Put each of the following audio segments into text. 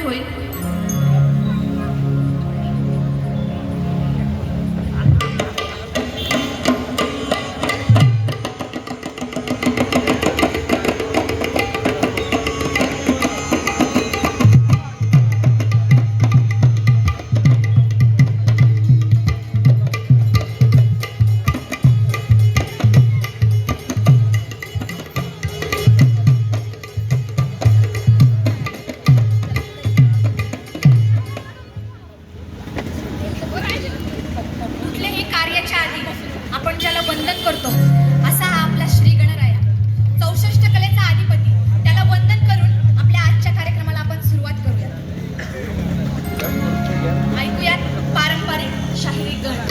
होईल? कुठल्याही कार्याच्या आधी आपण ज्याला वंदन करतो असा हा आपला श्री गणराया, 64 कलेचा अधिपती, त्याला वंदन करून आपल्या आजच्या कार्यक्रमाला आपण सुरुवात करूया. ऐकूयात पारंपरिक शाहिरी गण.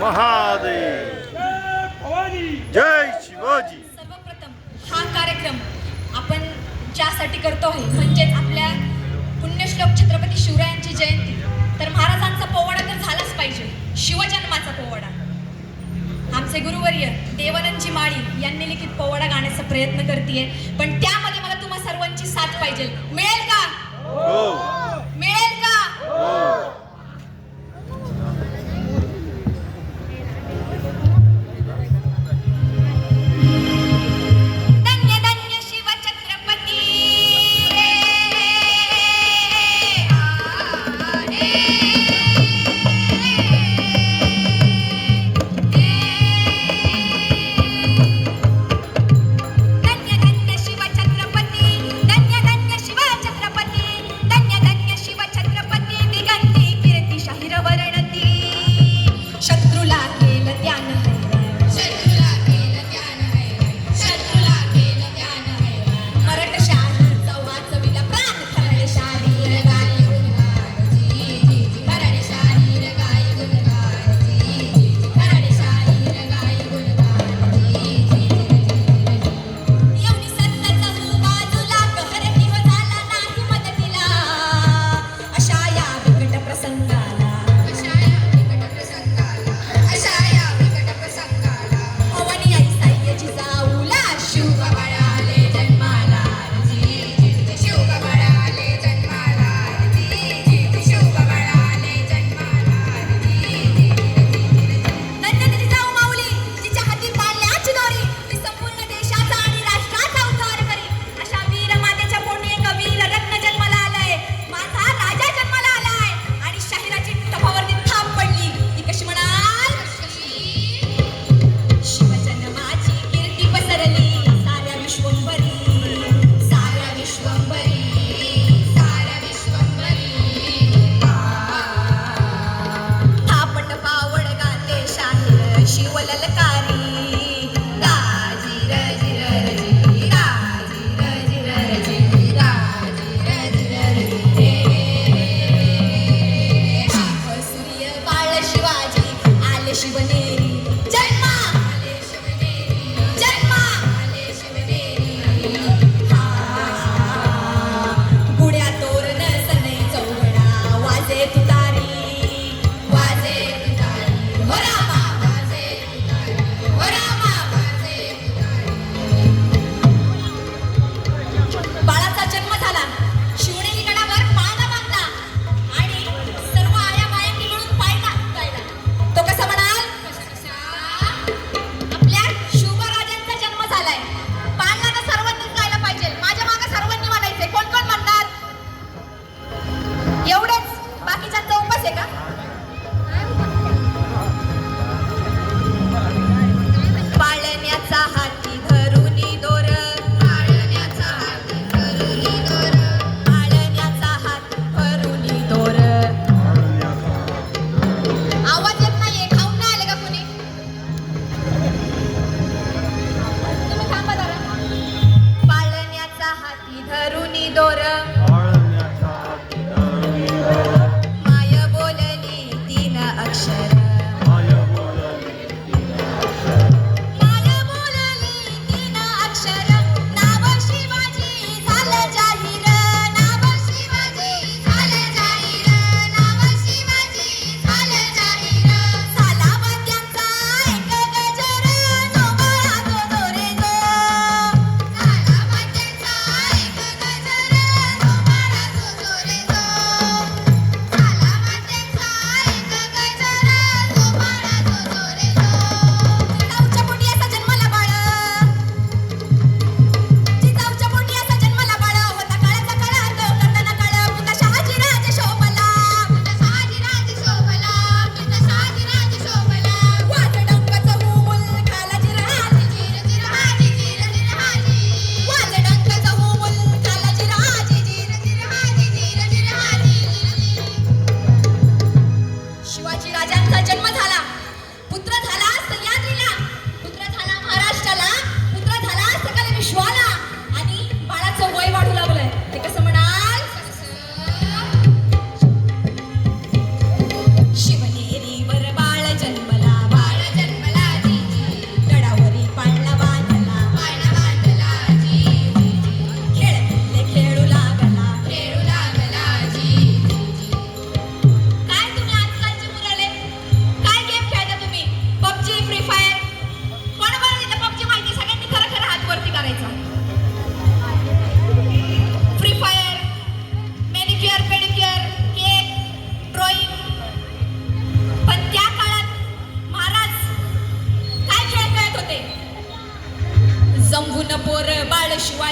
महादेव जय शिवाजी. सर्वप्रथम हा कार्यक्रम आपण ज्यासाठी करतो आहे म्हणजेच आपल्या पुण्यश्लोक छत्रपती शिवरायांची जयंती, तर महाराजांचा पोवाडा तर झालाच पाहिजे, शिवजन्माचा पोवाडा. आमचे गुरुवर्य देवानंदजी माळी यांनी लिखित पोवाडा गाण्याचा प्रयत्न करतेय, पण त्यामध्ये मला तुम्हा सर्वांची साथ पाहिजे. मिळेल का? हो. मिळेल का? हो. शिवछत्रपती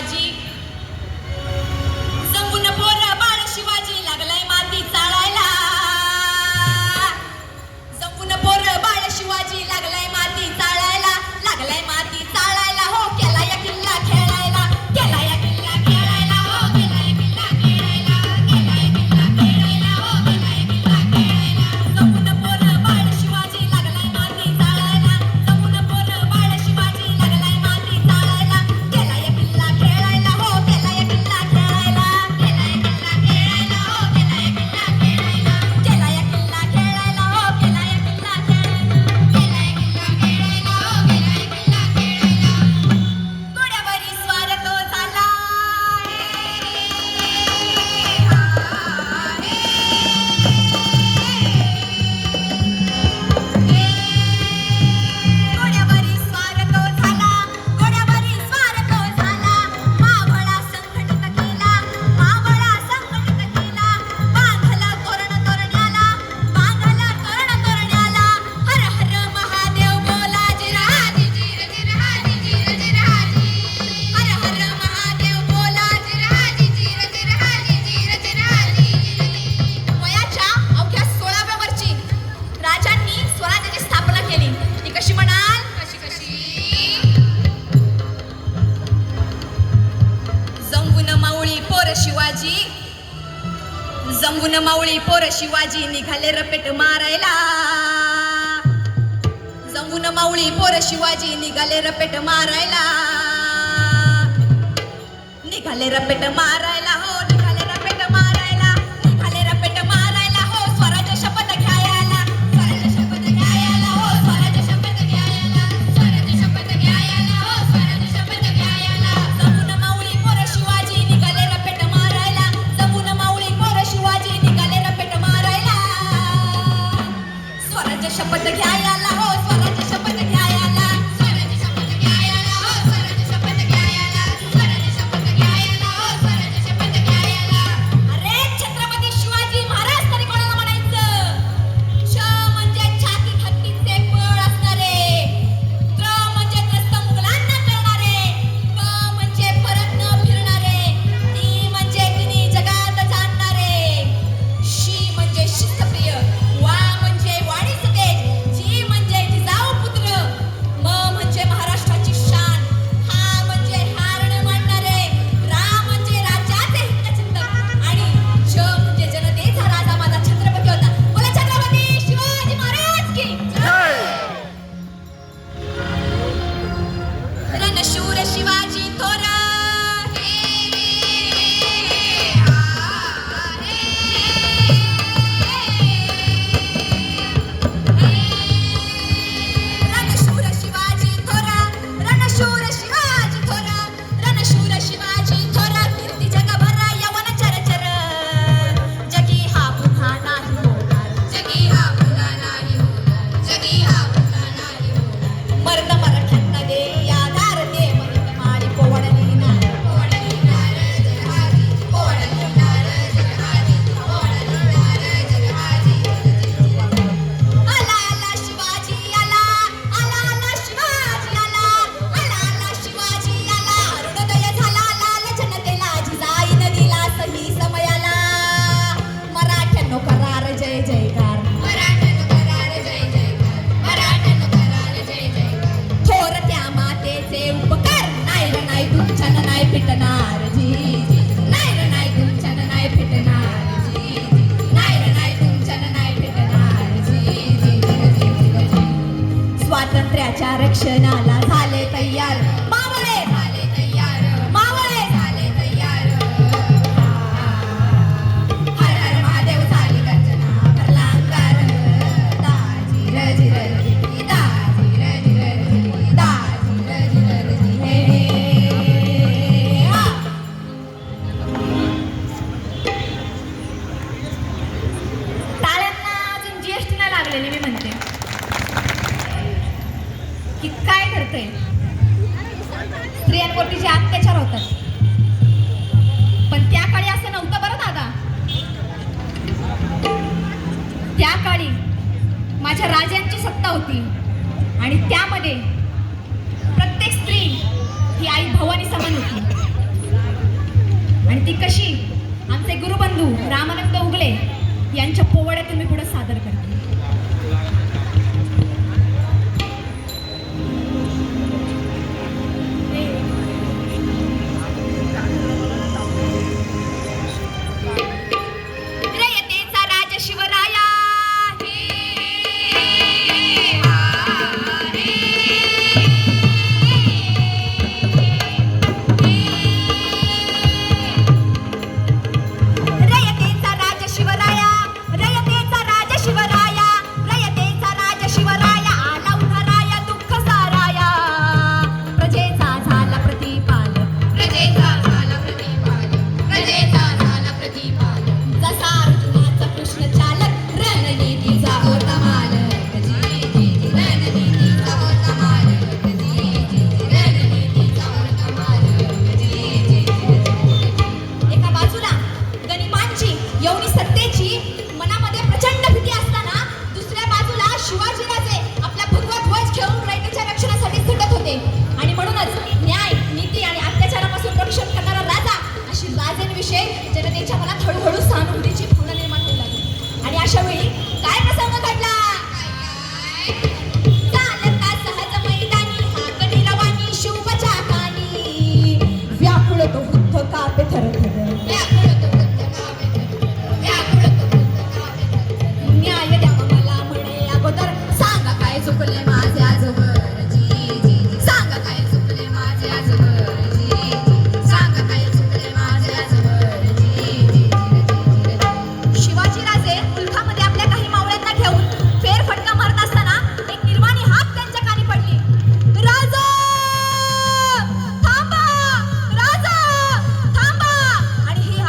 शिवाजी जमून पोर बाळ शिवाजी लागलाय माती चाळायला जमून पोर बाळ शिवाजी लागलाय माती चाळायला हो केला या किल्ला खेळायला केला या किल्ला खेळायला हो केला या किल्ला खेळायला केला या किल्ला खेळायला हो केला या किल्ला खेळायला जमून पोर बाळ शिवाजी लागलाय माती चाळायला जमून पोर बाळ शिवाजी लागलाय माती चाळायला केला या किल्ला खेळायला हो केला या किल्ला खेळायला केला या किल्ला खेळायला हो केला या किल्ला खेळायला केला या किल्ला खेळायला हो केला या किल्ला खेळायला केला या किल्ला खेळायला हो केला या किल्ला खेळायला घोड्यावरी स्वार तो झाला घोड्यावरी स्वार तो झाला घोड्यावरी स्वार तो झाला मावळा संघटित केला मावळा संघटित केला बांधला तोरण तोरण्याला बांधला तोरण तोरण्याला हर हर महादेव बोला जिराजी जिर जिराजी जिर जिराजी हर हर महादेव बोला जिराजी जिर जिराजी जिर जिराजी वयाच्या अवघ्या 16व्या वर्षी राजांनी स्वराज्याची स्थापना केली ती कशी म्हणाल कशी कशी जमून माऊळी पोर शिवाजी जमून माऊळी पोर शिवाजी निघाले रपेट मारायला जमून माऊळी पोर शिवाजी निघाले रपेट मारायला निघाले रपेट मारायला हो निघाले रपेट मारायला निघाले रपेट मारायला हो स्वराज्य शपथ घ्यायला स्वराज्य शपथ घ्यायला हो स्वराज्य शपथ घ्यायला स्वराज्य शपथ घ्यायला हो स्वराज्य शपथ घ्यायला जमून माऊळी पोर शिवाजी निघाले रपेट मारायला जमून माऊळी पोर शिवाजी निघाले रपेट मारायला स्वराज्य शपथ घ्यायला हो स्वराज्य शपथ घ्यायला स्वराज्य शपथ घ्यायला हो स्वराज्य शपथ घ्यायला स्वराज्य शपथ घ्यायला हो स्वराज्य शपथ घ्यायला अरे छत्रपती शिवाजी महाराज तरी कोणाला म्हणायचं श म्हणजे छाती हत्तीचे बळ असणारे त्र म्हणजे त्रस्त मुघलांना करणारे प म्हणजे परत न फिरणारे ती म्हणजे तिन्ही जगात जाणणारे शी म्हणजे शिस्तप्रिय वा म्हणजे वाणीचं तेज जी म्हणजे जिजाऊ पुत्र म म्हणजे महाराष्ट्राची शान हा म्हणजे हारण मांडणारे रा म्हणजे राज्याचे हितचिंतक आणि ज म्हणजे जनतेचा राजा माझा छत्रपती होता बोला छत्रपती शिवाजी महाराज की जय रणशूर शिवाजी थोरा रणशूर शिवाजी थोरा रणशूर शिवाजी थोरा रणशूर शिवाजी थोरा कीर्ती जगभरा यवन चरचर जगी हा पुन्हा नाही होणार जगी हा पुन्हा नाही होणार जगी हा पुन्हा नाही होणार मर्द मराठ्यांना दे यादार दे मर्द मारी पोवडली नार जगहाजी पोवडली नार जगहाजी पोवडली नार जगहाजी आला आला शिवाजी आला आला आला शिवाजी आला आला आला शिवाजी आला अरुणोदय झाला लाल जनतेला जिजाईन दिला सही समयाला मराठ्यांनो करार जय जयकार मराठ्यांनो करार जय जयकार मराठ्यांनो करार जय जयकार थोर त्या मातेचे उपकार नाही रे नाही तुमच्यान नाही फिटणार जी जी नाही रे नाही तुमच्यान नाही फिटणार जी जी नाही रे नाही तुमच्यान नाही फिटणार जी जी जी जी स्वातंत्र्याच्या रक्षणाला झाले तयार मावळे झाले तयार मावळे झाले तयार हर हर महादेव झाली गर्जना भरला अंगार दाजी रजी रजी दाजी रजी रजी दाजी रजी रजी हे हा टाळ्यांना अजून जीएसटी नाही लागलेली मी म्हणते की काय करते स्त्रियांवरती जे अत्याचार होतात पण त्या काळी असं नव्हतं बरं दादा त्या काळी माझ्या राजांची सत्ता होती आणि त्यामध्ये प्रत्येक स्त्री ही आई भवानी समान होती रामानंद उगले यांच्या पोवाड्या तुम्ही पुढे सादर करते. रयतेचा राज शिवराया रयतेचा राज शिवराया, रयतेचा राज शिवराया, रयतेचा राज शिवराया आला उन्हाराया दुःख साराया. प्रजेचा झाला प्रतिपाल, प्रजेचा झाला प्रतिपाल, प्रजेचा झाला प्रतिपाल. जसा अर्जुनाचा कृष्ण चालक रणनीतीचा होता मालक. जी जी जी रणनीतीचा होता मालक. जी जी जी रणनीतीचा होता मालक. जी जी जी. एका बाजूला गनिमांची एवढी सत्तेची मनामध्ये प्रचंड भीती असताना दुसऱ्या बाजूला शिवाजीराजे आपला भगवा ध्वज घेऊन रयतेच्या रक्षणासाठी झटत होते. आणि म्हणूनच न्याय, नीती आणि अत्याचारापासून रक्षण करणारा राजा अशी राजांविषयी जनतेच्या मनात हळूहळू सहानुभूतीची भावना निर्माण होऊ लागली. आणि अशा वेळी काय प्रसंग घडला? चालता सहज मैदानी हाकडी रवानी शिवबाच्या कानी. व्याकुळ तो वृद्ध कापे थरथर, व्याकुळ तो वृद्ध कापे थरथर, व्याकुळ तो वृद्ध कापे थरथर. न्याय द्यावा मला म्हणे अगोदर, सांगा काय चुकले माझे आजोबर. जी जी जी सांगा काय चुकले माझे आजोबर. जी जी सांगा काय चुकले माझे आजोबर. जी जी जी. शिवाजीराजे मुलखामध्ये आपल्या काही मावळ्यांना घेऊन फेरफटका मारत असताना एक निर्वाणी हाक त्यांच्या कानी पडली. राजा थांबा, राजा थांबा. आणि ही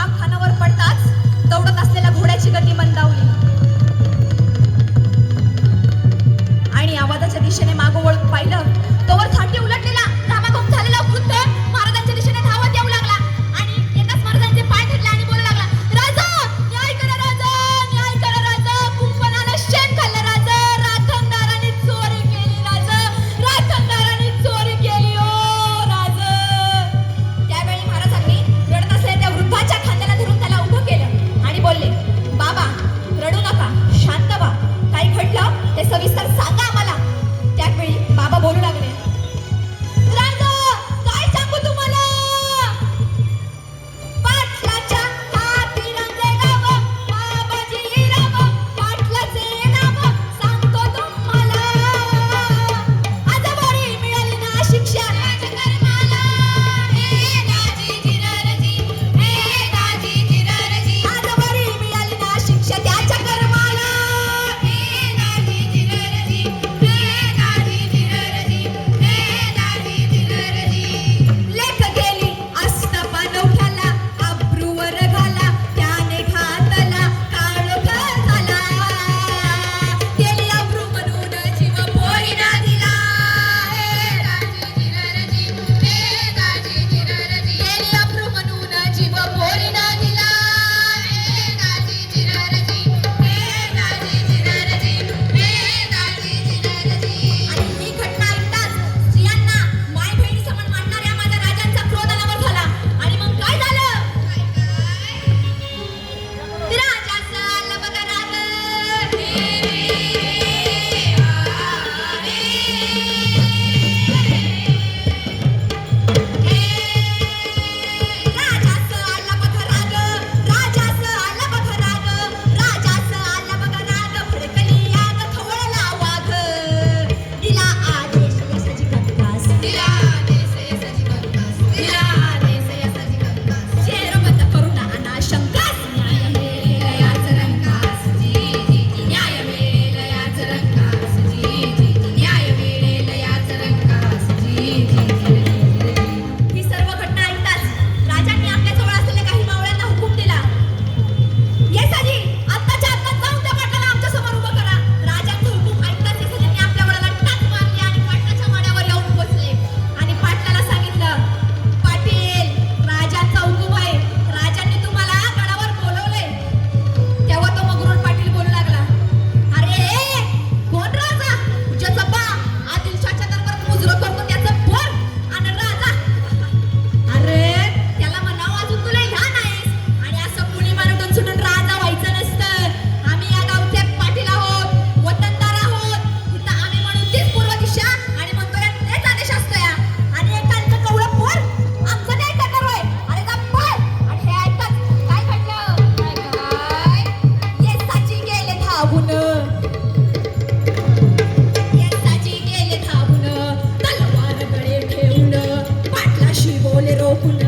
झोपून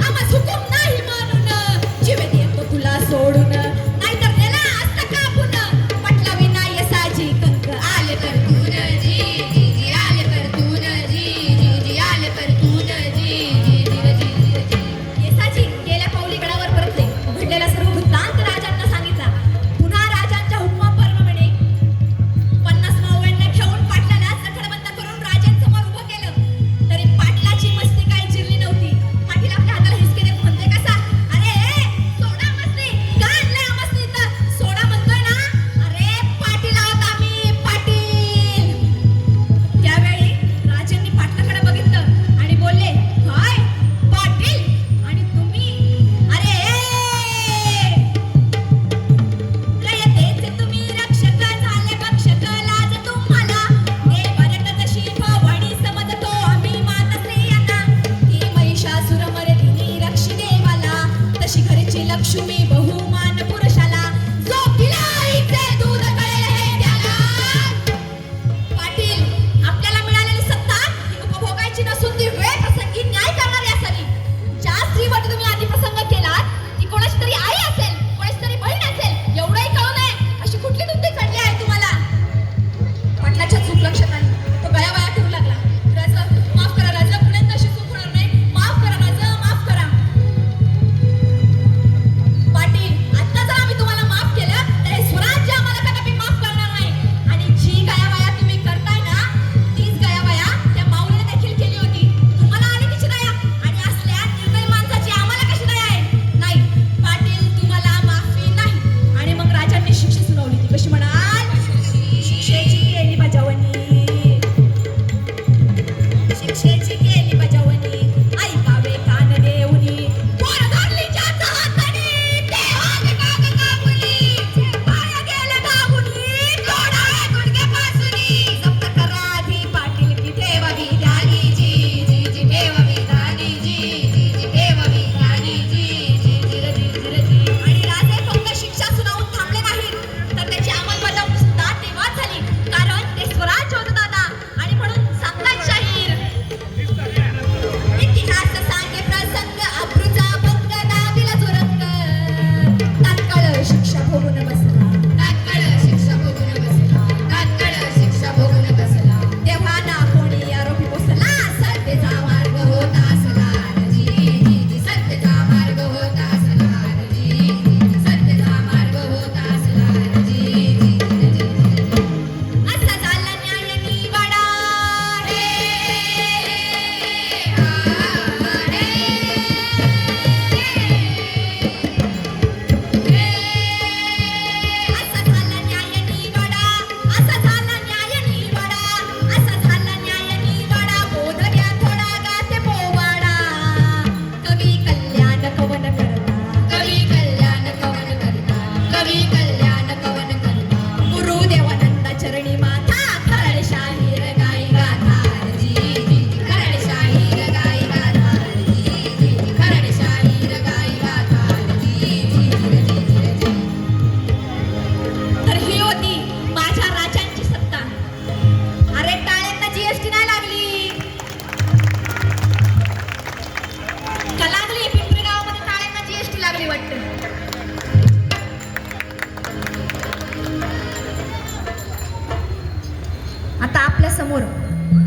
आम्हा हुकूम नाही मानून जीवे देतो तुला सोडून नाहीतर त्याला असतं कापून पटला विनाय साजी कंक आले परतून जी जी जी आले परतून जी जी जी आले परतून जी जी जी जी येसाजी गेल्या पाऊलीगडावर परतले घडलेला सर्व वृत्तांत राजांना सांगितला पुन्हा राजांच्या हुकमाप्रमाणे 50 मावळ्यांना घेऊन पाटलाला सखडबंद करून राजांसमोर उभं केलं तरी पाटलाची मस्ती काही चिरली नव्हती पाटील आपल्या हाताला हिसके देत म्हणते कसा अरे सोडा मस्ती का आणलंय मस्ती तर सोडा म्हणतोय ना अरे पाटील आहोत आम्ही पाटील त्यावेळी राजांनी पाटलाकडे बघितलं आणि बोलले काय पाटील आणि तुम्ही अरे रयतेचे तुम्ही रक्षक झाले भक्षक लाज तुम्हाला देवरट तशी भवानी समजतो आम्ही माता स्त्रियांना ती महिषासुर मर्दिनी रक्षी देवाला तशी घरची लक्ष्मी बहुमान पुरुषाला जो पिला आईचे दूध कळेल हे त्याला पाटील आपल्याला मिळालेली सत्ता ही उपभोगायची नसून ती वेळ प्रसंगी न्याय करणारी असावी ज्या स्त्रीवर तुम्ही आधी प्रसंग केलात ती कोणाची तरी आई असेल कोणाची तरी बहीण असेल एवढंही कळू नये अशी कुठली तुमची चढली आहे तुम्हाला पाटलाच्या चूक लक्षात आली तो गयावया करू लागला राजा माफ करा राजा पुण्यात अशी चूक होणार नाही माफ करा राजा माफ करा पाटील आता जर आम्ही तुम्हाला माफ केलं तर हे स्वराज्य आम्हाला कदापि माफ करणार नाही आणि जी गयावया तुम्ही करताय ना तीच गयावया त्या माऊलीने देखील केली होती तुम्हाला आली तिची दया आणि असल्या निर्दयी माणसाची आम्हाला कशी दया आहे नाही पाटील तुम्हाला माफी नाही आणि मग राजांनी शिक्षा सुनावली ती कशी म्हणाल शिक्षेची केली बजावणी शिक्षेची केली बजावणी ऐकावे कान देऊनी पोर धरली ज्याचा हाताने ते हात काग कापुनी पाया गेले दाबुनी तोडावे गुडघे पासुनी जप्त करा आधी पाटील की ठेवावी दानी जी जी जी ठेवावी दानी जी जी जी ठेवावी दानी जी जी जी जी जी जी आणि राजे फक्त शिक्षा सुनावून थांबले नाहीत तर त्याची अंमलबजावणी सुद्धा तेव्हाच झाली कारण ते स्वराज्य होतं दादा आणि म्हणून सांगतात शाहीर इतिहास सांगे प्रसंग अब्रूचा भंग दाबीला जो रंग तात्काळ शिक्षा भोगून बसला तात्काळ शिक्षा भोगून बसला तात्काळ शिक्षा भोगून बसला तेव्हा ना कोणी आरोपी पोसला सत्तेचा मार्ग होता असला जी जी जी सत्तेचा मार्ग होता असला जी जी जी सत्तेचा मार्ग होता असला जी जी जी जी असा झाला न्याय निवाडा रे असा झाला न्याय निवाडा असा झाला न्याय निवाडा असा झाला न्याय निवाडा बोध घ्या थोडा गाते पोवाडा कवी कल्याण कवन करता कवी कल्याण कवन करता कवी कल्याण कवन करता गुरुदेवानंद चरणी माथा खरड शाहीर गाई गाथा जी जी खरड शाहीर गाई गाथा जी जी खरड शाहीर गाई गाथा जी जी जी तर ही होती माझ्या राजांची सत्ता अरे टाळ्यांना जीएसटी नाही लागली का लागली पिंपरी गावामध्ये टाळ्यांना जीएसटी लागली वाटतं आता आपल्या समोर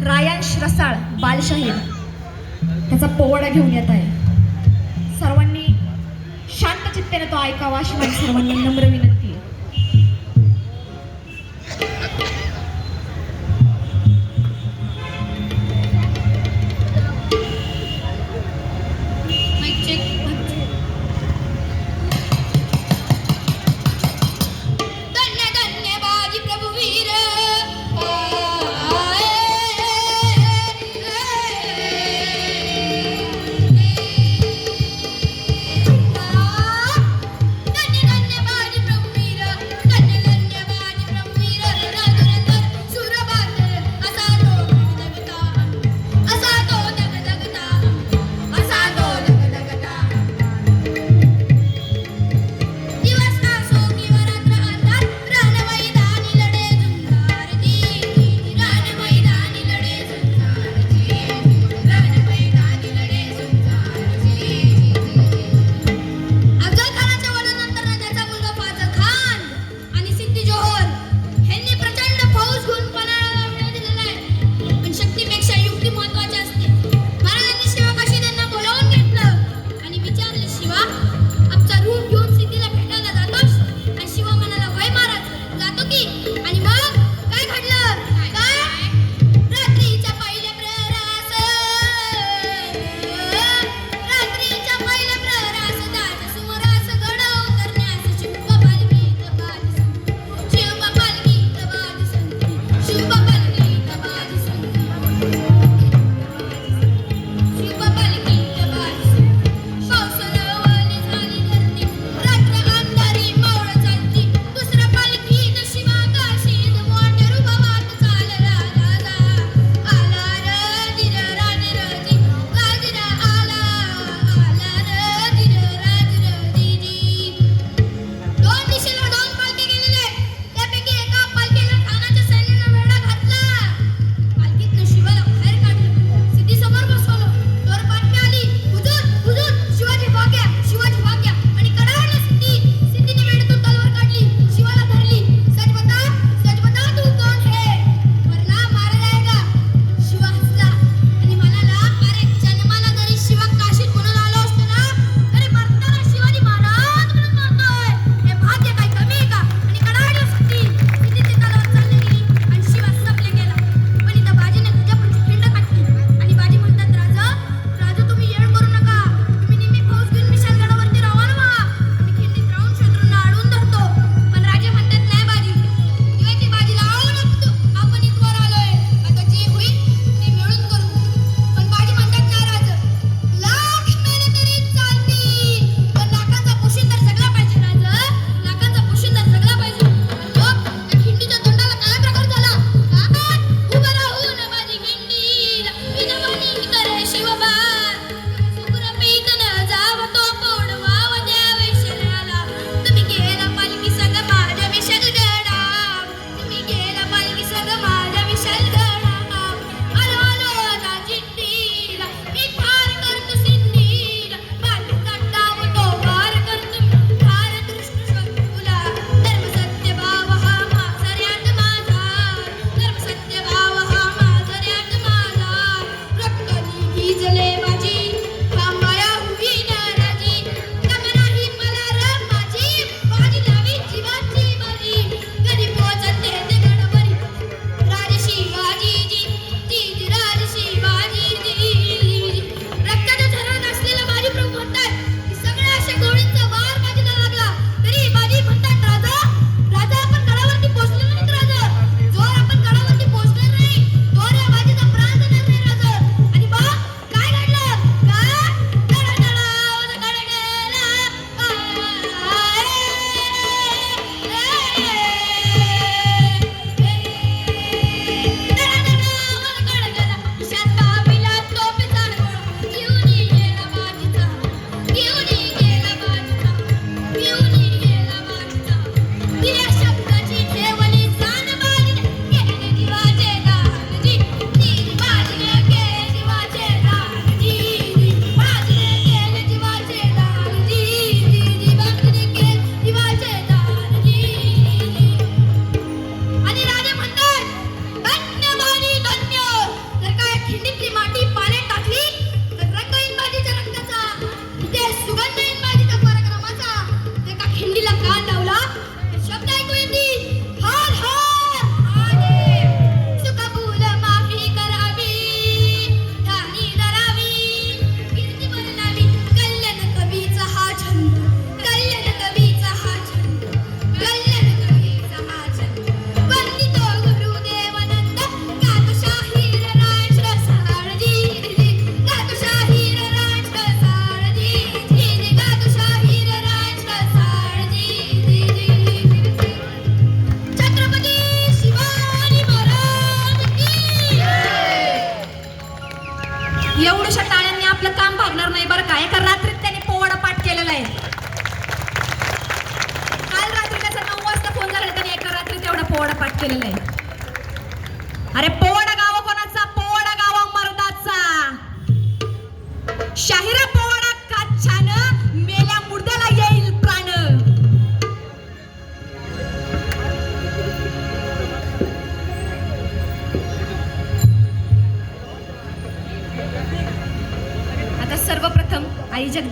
रायांश रसाळ बालशाहीर त्याचा पोवाडा घेऊन येत आहे सर्वांनी शांत चित्तेने तो ऐकावा अशी माझी सर्वांना नम्र विनंती आहे धन्य धन्य बाजी प्रभू वीर धन्य धन्य बाजी प्रभू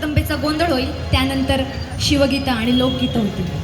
जगदंबेचा गोंधळ होईल, त्यानंतर शिवगीतं आणि लोकगीतं होतील.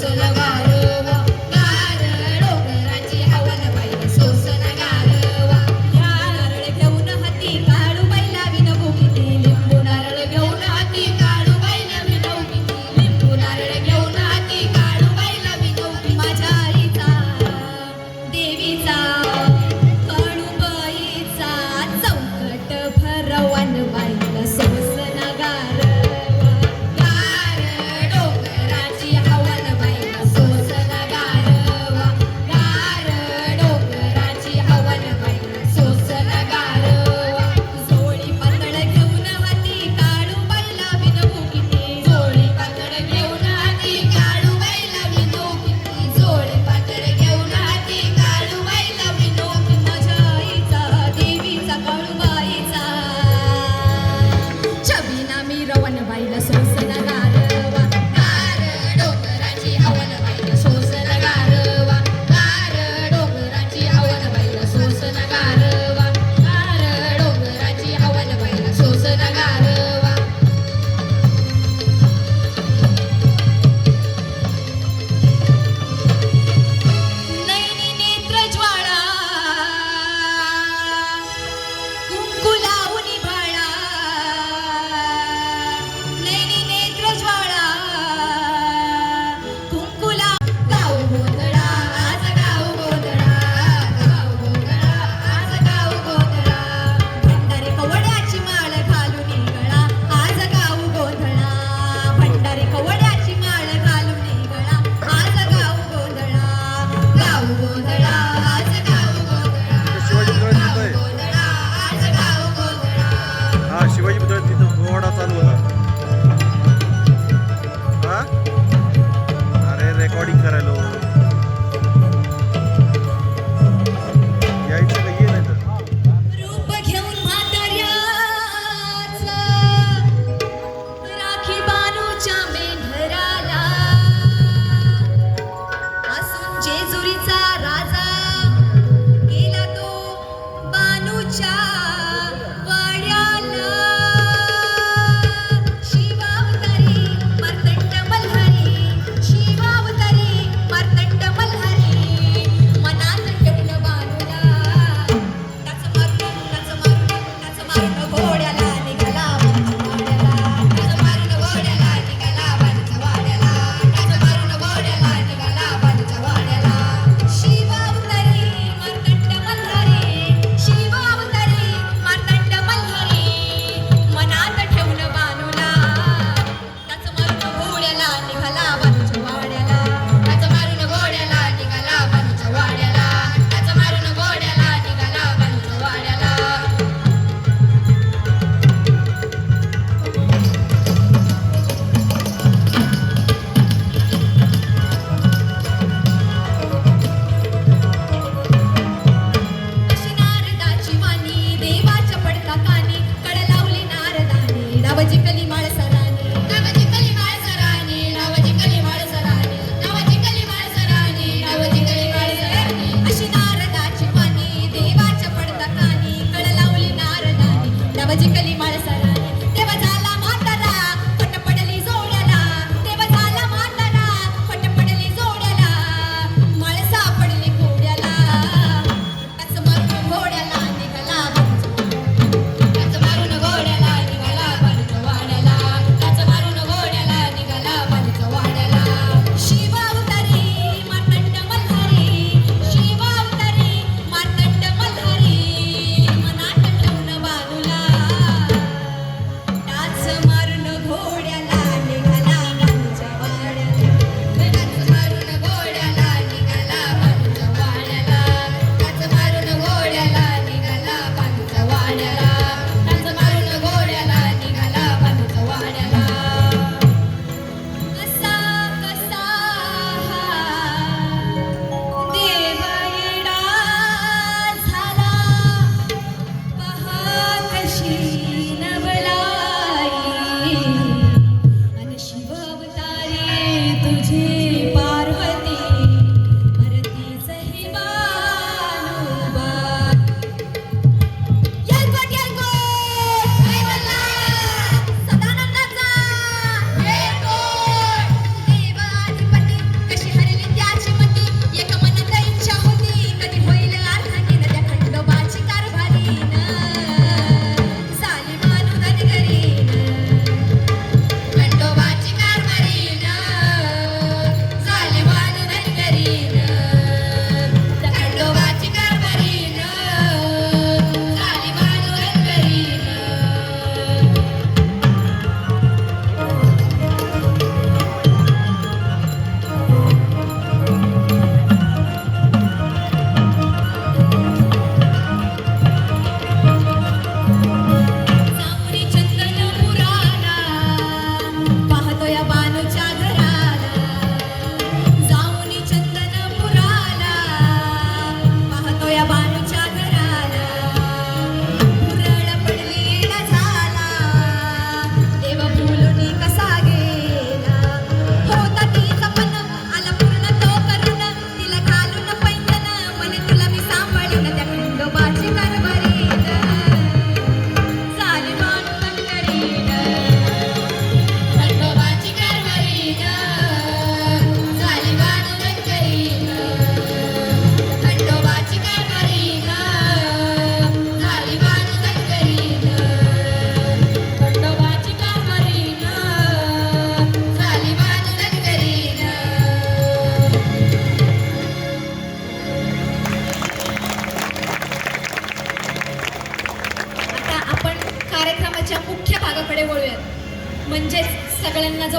सोसन गारवा गार डोंगराची हवन बाई सोसन गारवा या नारळ घेऊन हाती काळू बाई लावीन भुकीती लिंबू नारळ घेऊन हाती काळू बाई लावीन भुकीती लिंबू नारळ घेऊन हाती काळू बाई लावीन भुकीती माझ्या आईचा देवीचा काळूबाईचा चौकट भरवान बाईला सोसन गारवा गार डोंगराची हवन बाईला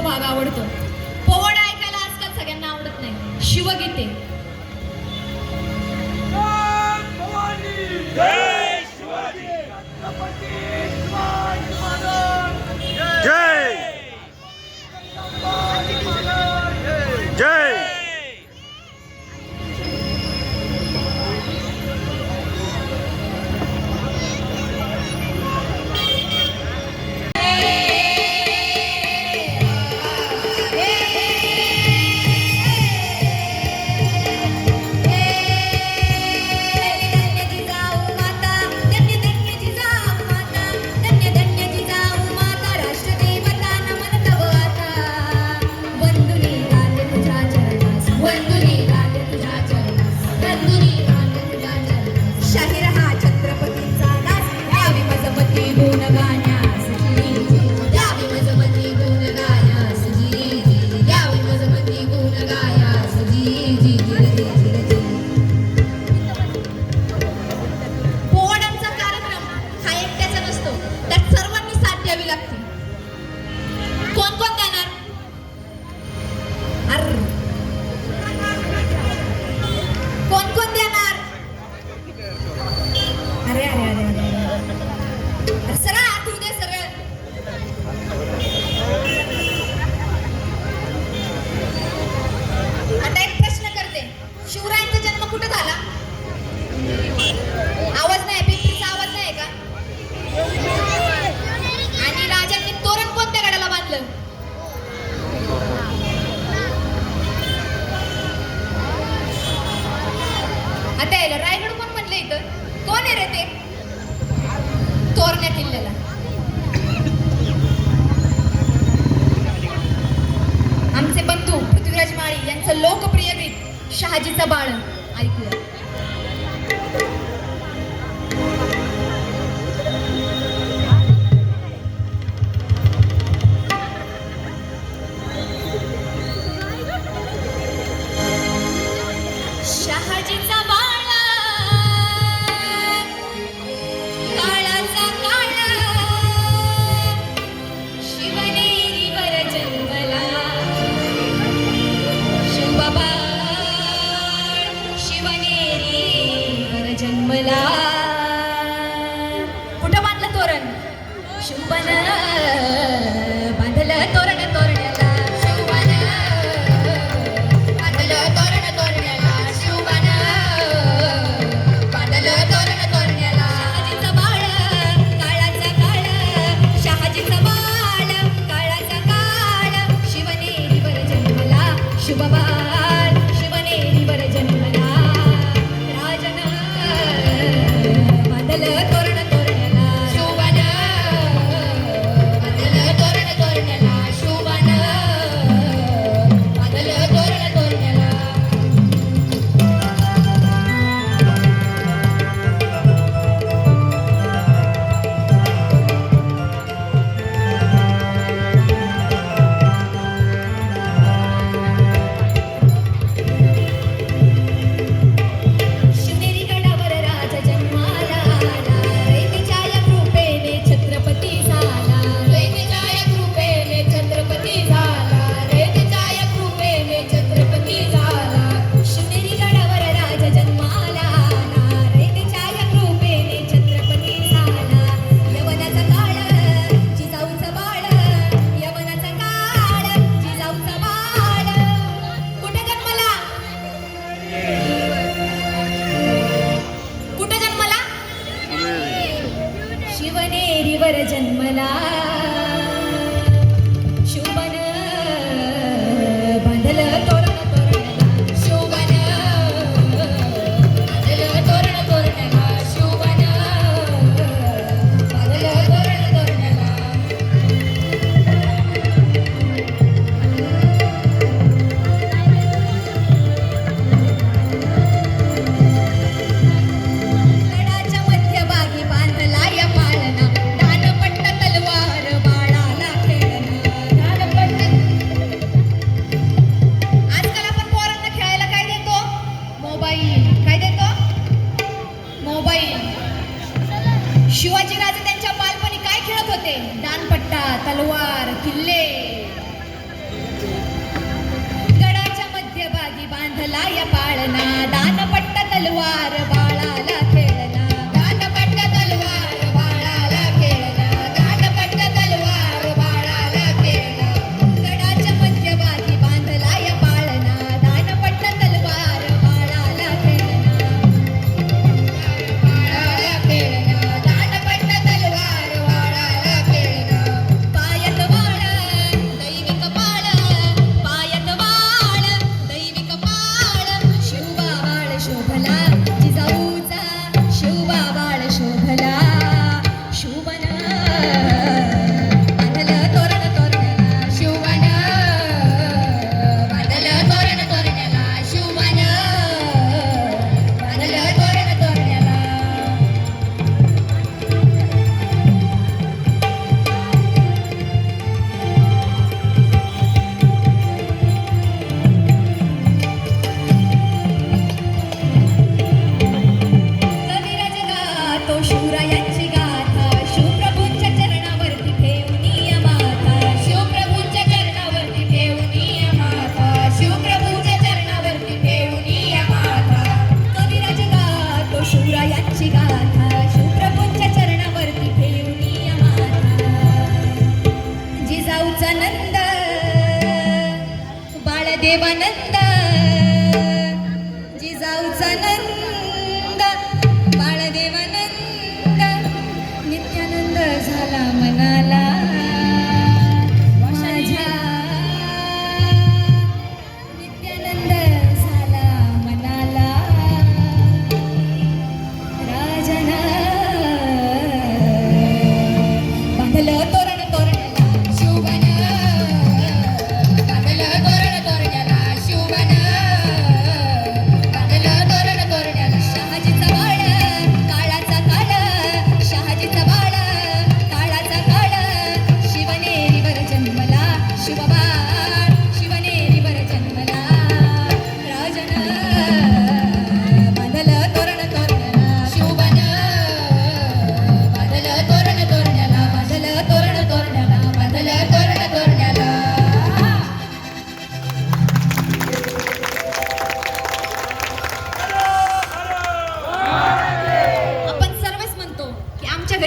भाग आवडतो. पोवाडा ऐकायला आजकाल सगळ्यांना आवडत नाही. शिवगीते. जय शिवाजी जय जय पोवाड्यांचा कार्यक्रम हा एकट्याचा नसतो. त्यात सर्वांनी साथ द्यावी लागते. कोण कोण देणार? अर्र. कोण कोण देणार? अरे अरे अरे अरे सरळ हात होऊ दे, सरळ. आता एक प्रश्न करते. शिवरायांचा जन्म कुठे झाला? आवाज नाही, पिंपरीचा आवाज नाही का? आणि राजांनी तोरण कोणत्या गडाला बांधलं? आता यायला रायगड कोण म्हणलं इथं? कोण आहे रे ते? तोरण्या किल्ल्याला. आमचे बंधू पृथ्वीराज माळी यांचं लोकप्रिय गीत शहाजीचा बाळ ऐकूया. शहाजीचा बाळा काळाचा काळा शिवनेरीवर जन्मला शिवबाबा शिवनेरीवर जन्मला. कुठं बांधलं तोरण? शुंभन बांधलं तोरण तोरण्याला. शुंभन बांधलं तोरण तोरण्याला. शुंभन बांधलं तोरण तोरण्याला. शहाजीचा बाळ काळाचा काळ शहाजीचा बाळ काळाचा काळ शिवनेरीवर जन्मला शुभबाळ शिवनेरीवर जन्मला. राजन बांधलं तोरण तोरण्याला. शुभन बांधलं तोरण तोरण्याला. शुभन बांधलं तोरण तोरण्याला. शिवनेरी गडावर राजा जन्माला आला.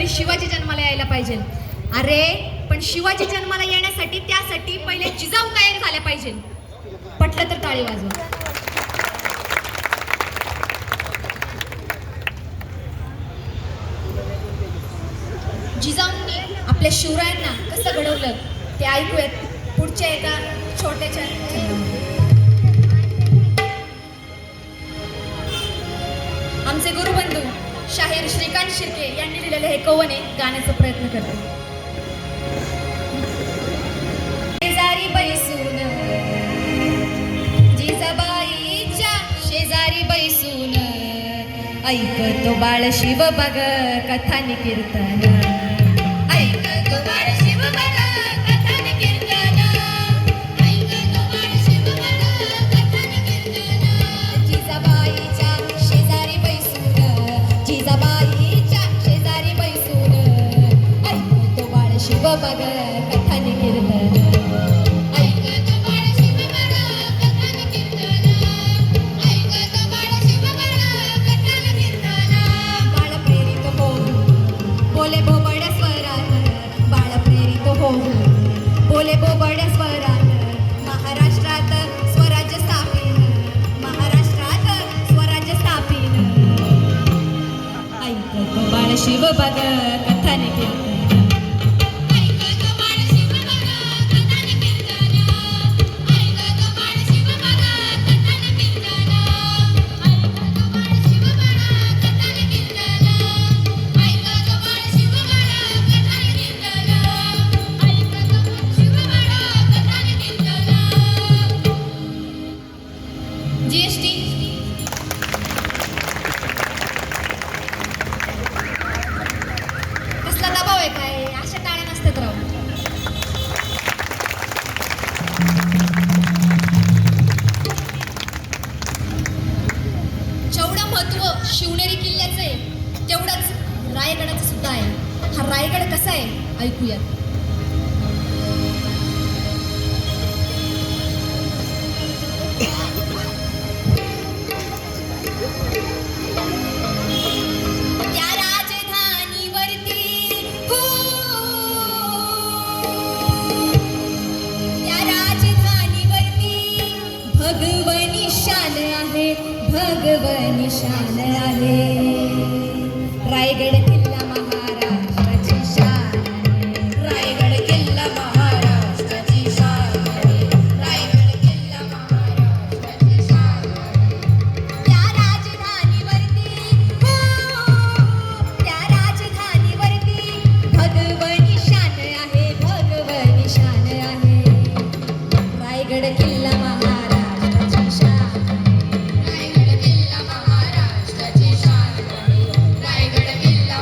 छत्रपती शिवाजी जन्माला यायला पाहिजे. अरे पण शिवाजी जन्माला येण्यासाठी त्यासाठी पहिले जिजाऊ तयार झाल्या पाहिजे. पटलं तर टाळी वाजवा. जिजाऊंनी आपल्या शिवरायांना कसं घडवलं ते ऐकूयात पुढच्या एका छोट्याच्या छंदामध्ये. आमचे गुरुबंधू शाहीर श्रीकांत शिर्के यांनी लिहिलेले हे कवने गाण्याचा प्रयत्न करते. शेजारी बैसून जिजाबाईच्या शेजारी बैसून ऐकतो बाळ शिव बघ कथानी कीर्तन. ऐकतो बाळ शिव बघ कथानी कीर्तन. ऐकतो बाळ शिव बघ कथानी कीर्तन. जिजाबाईच्या शेजारी बैसून जिजाबाईच्या शेजारी बैसून ऐकतो बाळ शिव बघ कथानी कीर्तन. ऐकतो बाळ शिव बघ कथानी कीर्तन. ऐकतो बाळ शिव बघ कथानी कीर्तन. बाळ प्रेरित हो बोले बोबड्या स्वरात. बाळ प्रेरित हो बोले बोबड्या स्वरात. महाराष्ट्रात स्वराज्य स्थापिन. महाराष्ट्रात स्वराज्य स्थापिन. ऐकतो बाळ शिव बघ कथानी कीर्तन. ऐकतो बाळ शिव बघ कथानी कीर्तन. ऐकतो बाळ शिव बघ कथानी कीर्तन. ऐकतो बाळ शिव बघ कथानी कीर्तन. ऐकतो बाळ शिव बघ कथानी कीर्तन. ऐकतो शिव बघ कथानी कीर्तन. जीएसटी कसला दबाव आहे काय? अशा टाळ्या नसतात राव. जेवढं महत्व शिवनेरी किल्ल्याचं आहे तेवढंच रायगडाचं सुद्धा आहे. हा रायगड कसा आहे ऐकूयात. त्या राजधानीवरती हो त्या राजधानीवरती भगवनी शान आहे. भगवनी शान आहे. रायगड किल्ला महाराष्ट्राची शान आहे. रायगड किल्ला महाराष्ट्राची शान आहे. रायगड किल्ला महाराष्ट्राची शान आहे. त्या राजधानीवरती हो त्या राजधानीवरती भगवनी शान आहे. भगवनी शान आहे. रायगड किल्ला महाराष्ट्राची शान आहे. रायगड किल्ला महाराष्ट्राची शान आहे. रायगड किल्ला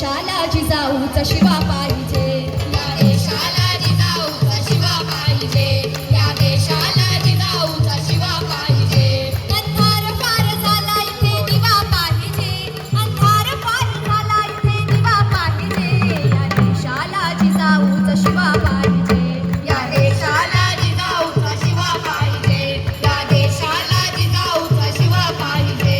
देशाला जिजाऊचा शिवा पाहिजे, या देशाला जिजाऊचा शिवा पाहिजे, या देशाला जिजाऊचा शिवा पाहिजे. अंधार पार झाला इथे दिवा पाहिजे, अंधार पार झाला इथे दिवा पाहिजे, या देशाला जिजाऊचा शिवा पाहिजे, या देशाला जिजाऊचा शिवा पाहिजे, या देशाला जिजाऊचा शिवा पाहिजे.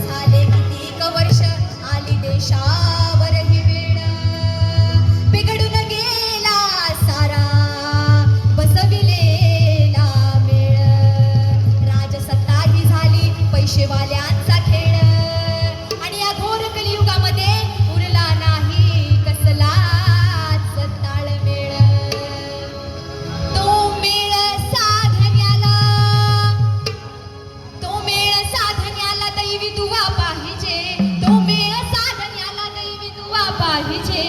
झाले कितीक वर्ष आली देशावर ही वेळ, बिघडून गेला सारा बसविलेला मेळ. राजसत्ता ही झाली पैसेवाल्यांचा खेळ, आणि या घोर कलियुगामध्ये उरला नाही कसलाच ताळमेळ. तो मेळ साधण्याला, तो मेळ साधण्याला दैवी दुवा पाहिजे, तो मेळ साधण्याला दैवी दुवा पाहिजे.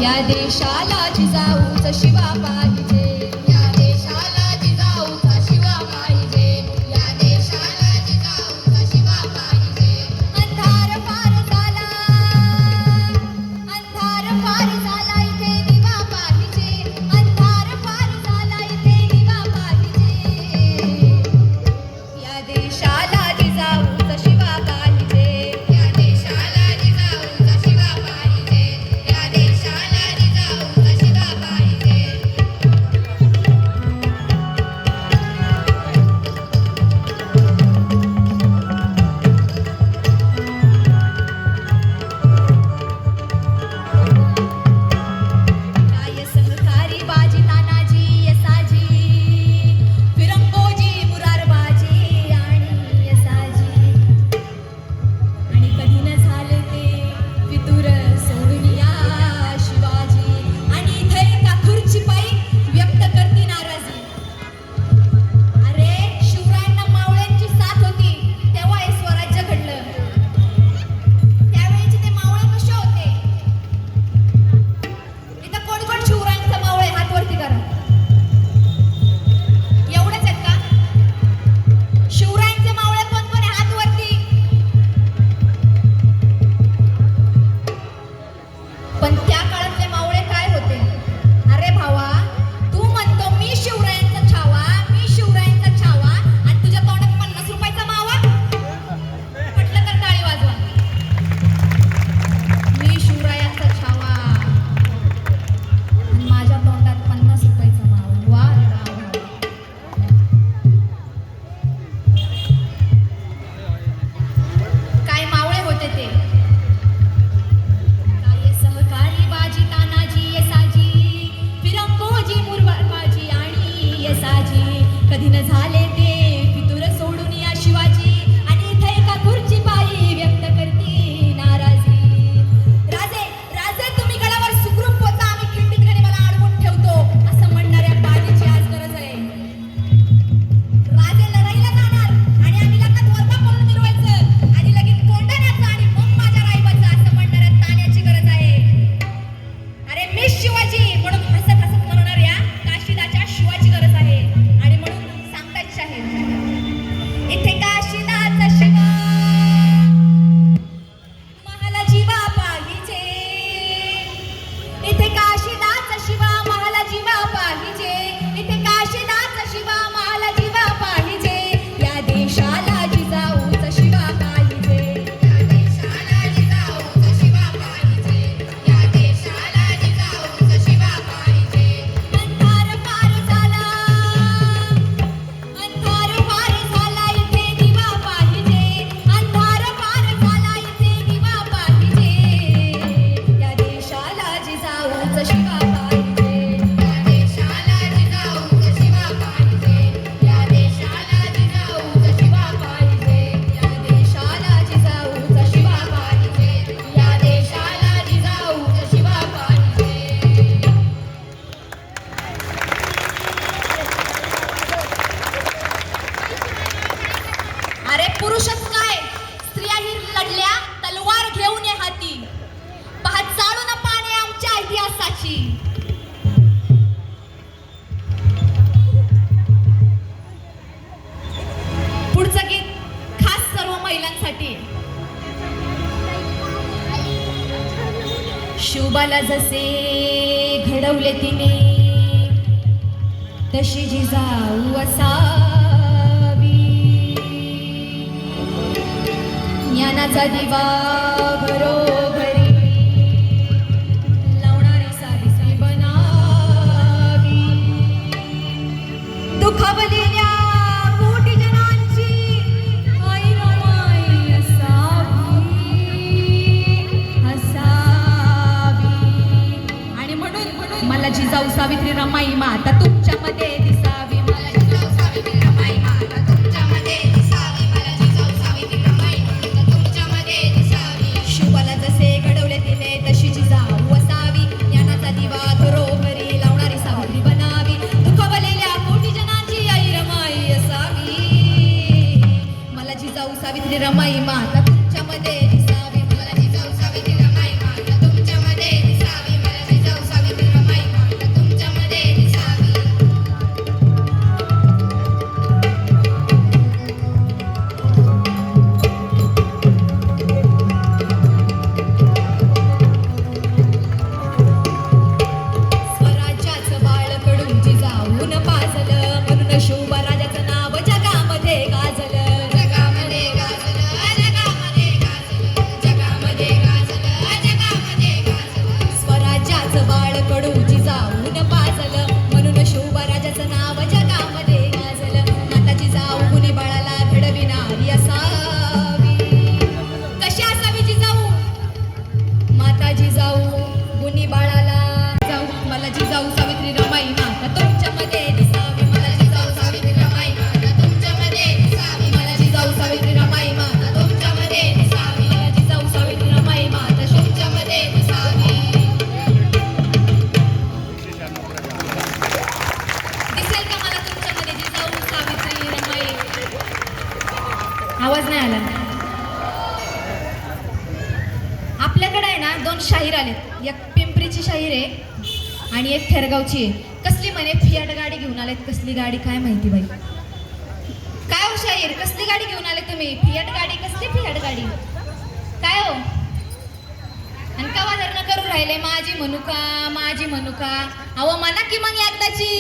या देशाला जिजाऊचा शिवा पाहिजे, या देशाला जिजाऊचा शिवा पाहिजे, या देशाला जिजाऊचा शिवा पाहिजे. अंधार पार झाला, अंधार पार झाला इथे दिवा पाहिजे, अंधार पार झाला इथे दिवा पाहिजे. या देशाला जिजाऊचा शिवा पाहिजे, या देशाला जिजाऊचा शिवा पाहिजे, या देशाला जिजाऊचा शिवा पाहिजे. शुभाला जसे घडवले तिने तशी जिजाऊ असावी. ज्ञानाचा दिवा घरोघरी लावणारी सावित्री बनावी. दुखावलेल्या कोटी जनांची आई रमाई असावी. आणि म्हणून मला जिजाऊ सावित्री रमाई माता तुमच्यामध्ये दिसावी. मला जिजाऊ सावित्री रमाई माता तुमच्यामध्ये दिसावी. मला जिजाऊ सावित्री रमाई माता तुमच्यामध्ये दिसावी. शुभाला जसे घडवले तिने तशी जिजाऊ असावी. ज्ञानाचा दिवा घरोघरी लावणारी सावित्री बनावी. दुखावलेल्या कोटी जनांची आई रमाई असावी. मला जिजाऊ सावित्री रमाई माता तुमच्यामध्ये दिसावी. मला जिजाऊ सावित्री रमाई माता तुमच्यामध्ये दिसावी. मला जिजाऊ सावित्री रमाई माता तुमच्यामध्ये दिसावी. स्वराज्याचं बाळकडून जिजाऊन पाजलं म्हणून शोभा राजाचं नाव जगामध्ये गाजलं. जगामध्ये गाजलं, जगामध्ये गाजलं, जगामध्ये गाजलं, जगामध्ये गाजलं. स्वराज्याचं बाळकडून जिजाऊन पाजलं म्हणून शोभा राजाचं नाव जगामध्ये गाजलं. माता जिजाऊ कुणी बाळाला घडविणारी असावी. कशी असावी जिजाऊ? माता जिजाऊ गुणी बाळाला जाऊ. मला जिजाऊ सावित्री रमाई माता तुमच्यामध्ये दिसावी. मला जिजाऊ सावित्री रमाई माता तुमच्यामध्ये दिसावी. मला जिजाऊ सावित्री रमाई माता तुमच्यामध्ये दिसावी. मला जिजाऊ सावित्री रमाई माता तुमच्यामध्ये दिसावी. दिसेल का मला तुमच्यामध्ये जिजाऊ सावित्री रमाई? आवाज नाही आला. आपल्याकडे आहे ना 2 शाहीर आलेत. एक पिंपरीची शाहीर आहे आणि एक थेरगावची आहे. कसली म्हणे फियाट गाडी घेऊन आलेत. कसली गाडी काय माहिती बाई. काय हो शाहीर, कसली गाडी घेऊन आले तुम्ही? फियाट गाडी. कसली फियाट गाडी? काय हो? आणि का वादर करून राहिले माझी म्हणू का माझी म्हणू का? अहो म्हणा की मग एकदाची.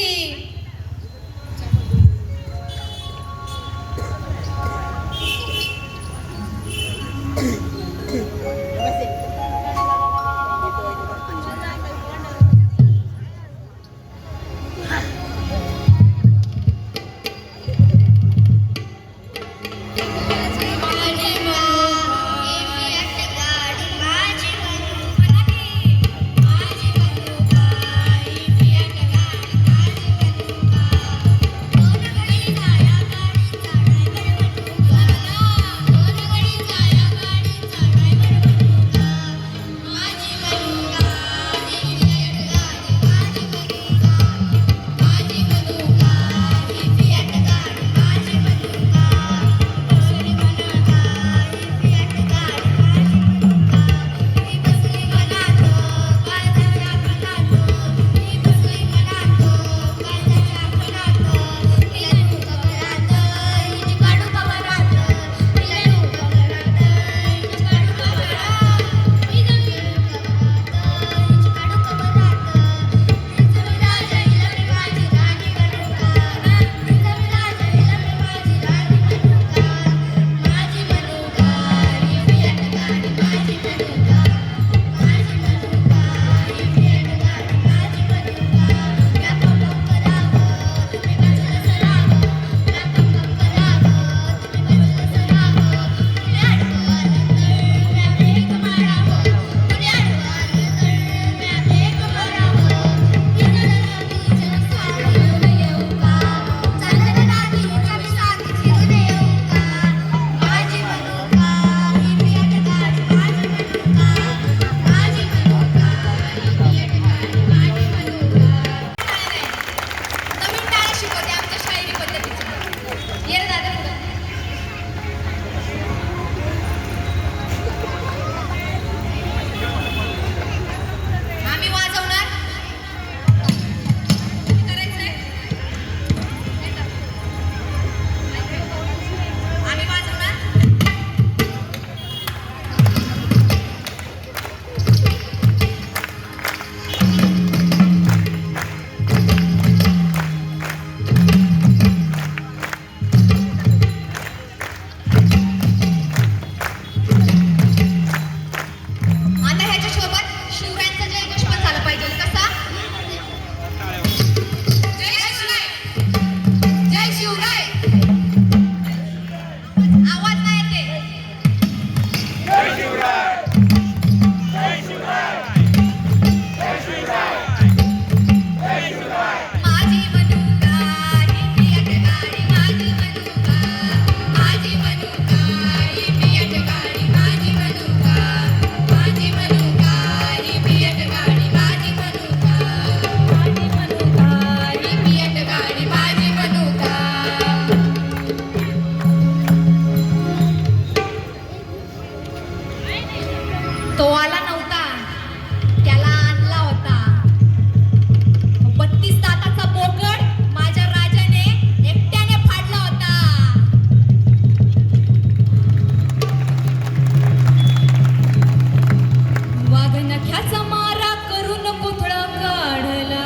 नख्याचा मारा करून कोथळा काढला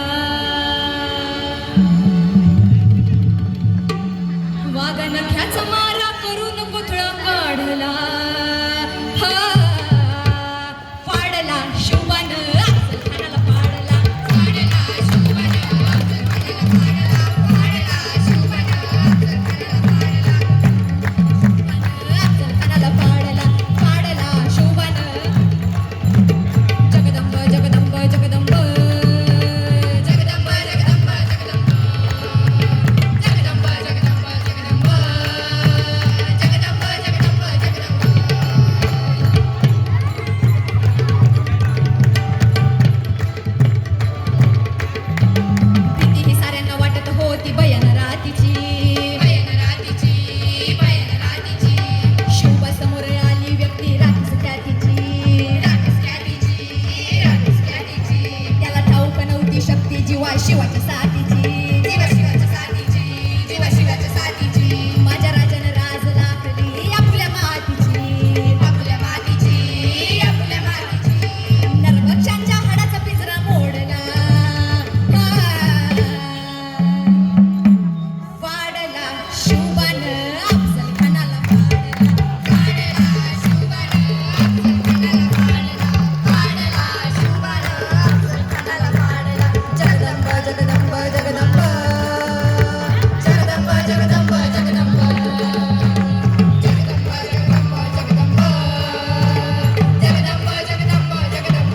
वाघ नख्याचा मारा करून कोथळा काढला हा पाडला शिवबान अफजल खानाला पाडला शिवबान अफजल खानाला पाडला शिवबान अफजल खानाला पाडला शिवबान जगदंब जगदंब जगदंब जगदंब जगदंब जगदंब जगदंब जगदंब भीती ही साऱ्यांना वाटत होती भयान रातीची शिवबा समोर आली व्यक्ती राखीस त्याची त्याला ठाऊक नव्हती शक्ती जीवा शिवाच्या साथीची माझ्या राजानं राज राखली आपल्या मातीची नरभक्षांच्या हाडाचा पिंजरा मोडला वाडला शिवबान अफजल खानाला पाडला शिवबान अफजल खानाला पाडला शिवबान अफजल खानाला पाडला जगदंब जगदंब जगदंब जगदंब जगदंब जगदंब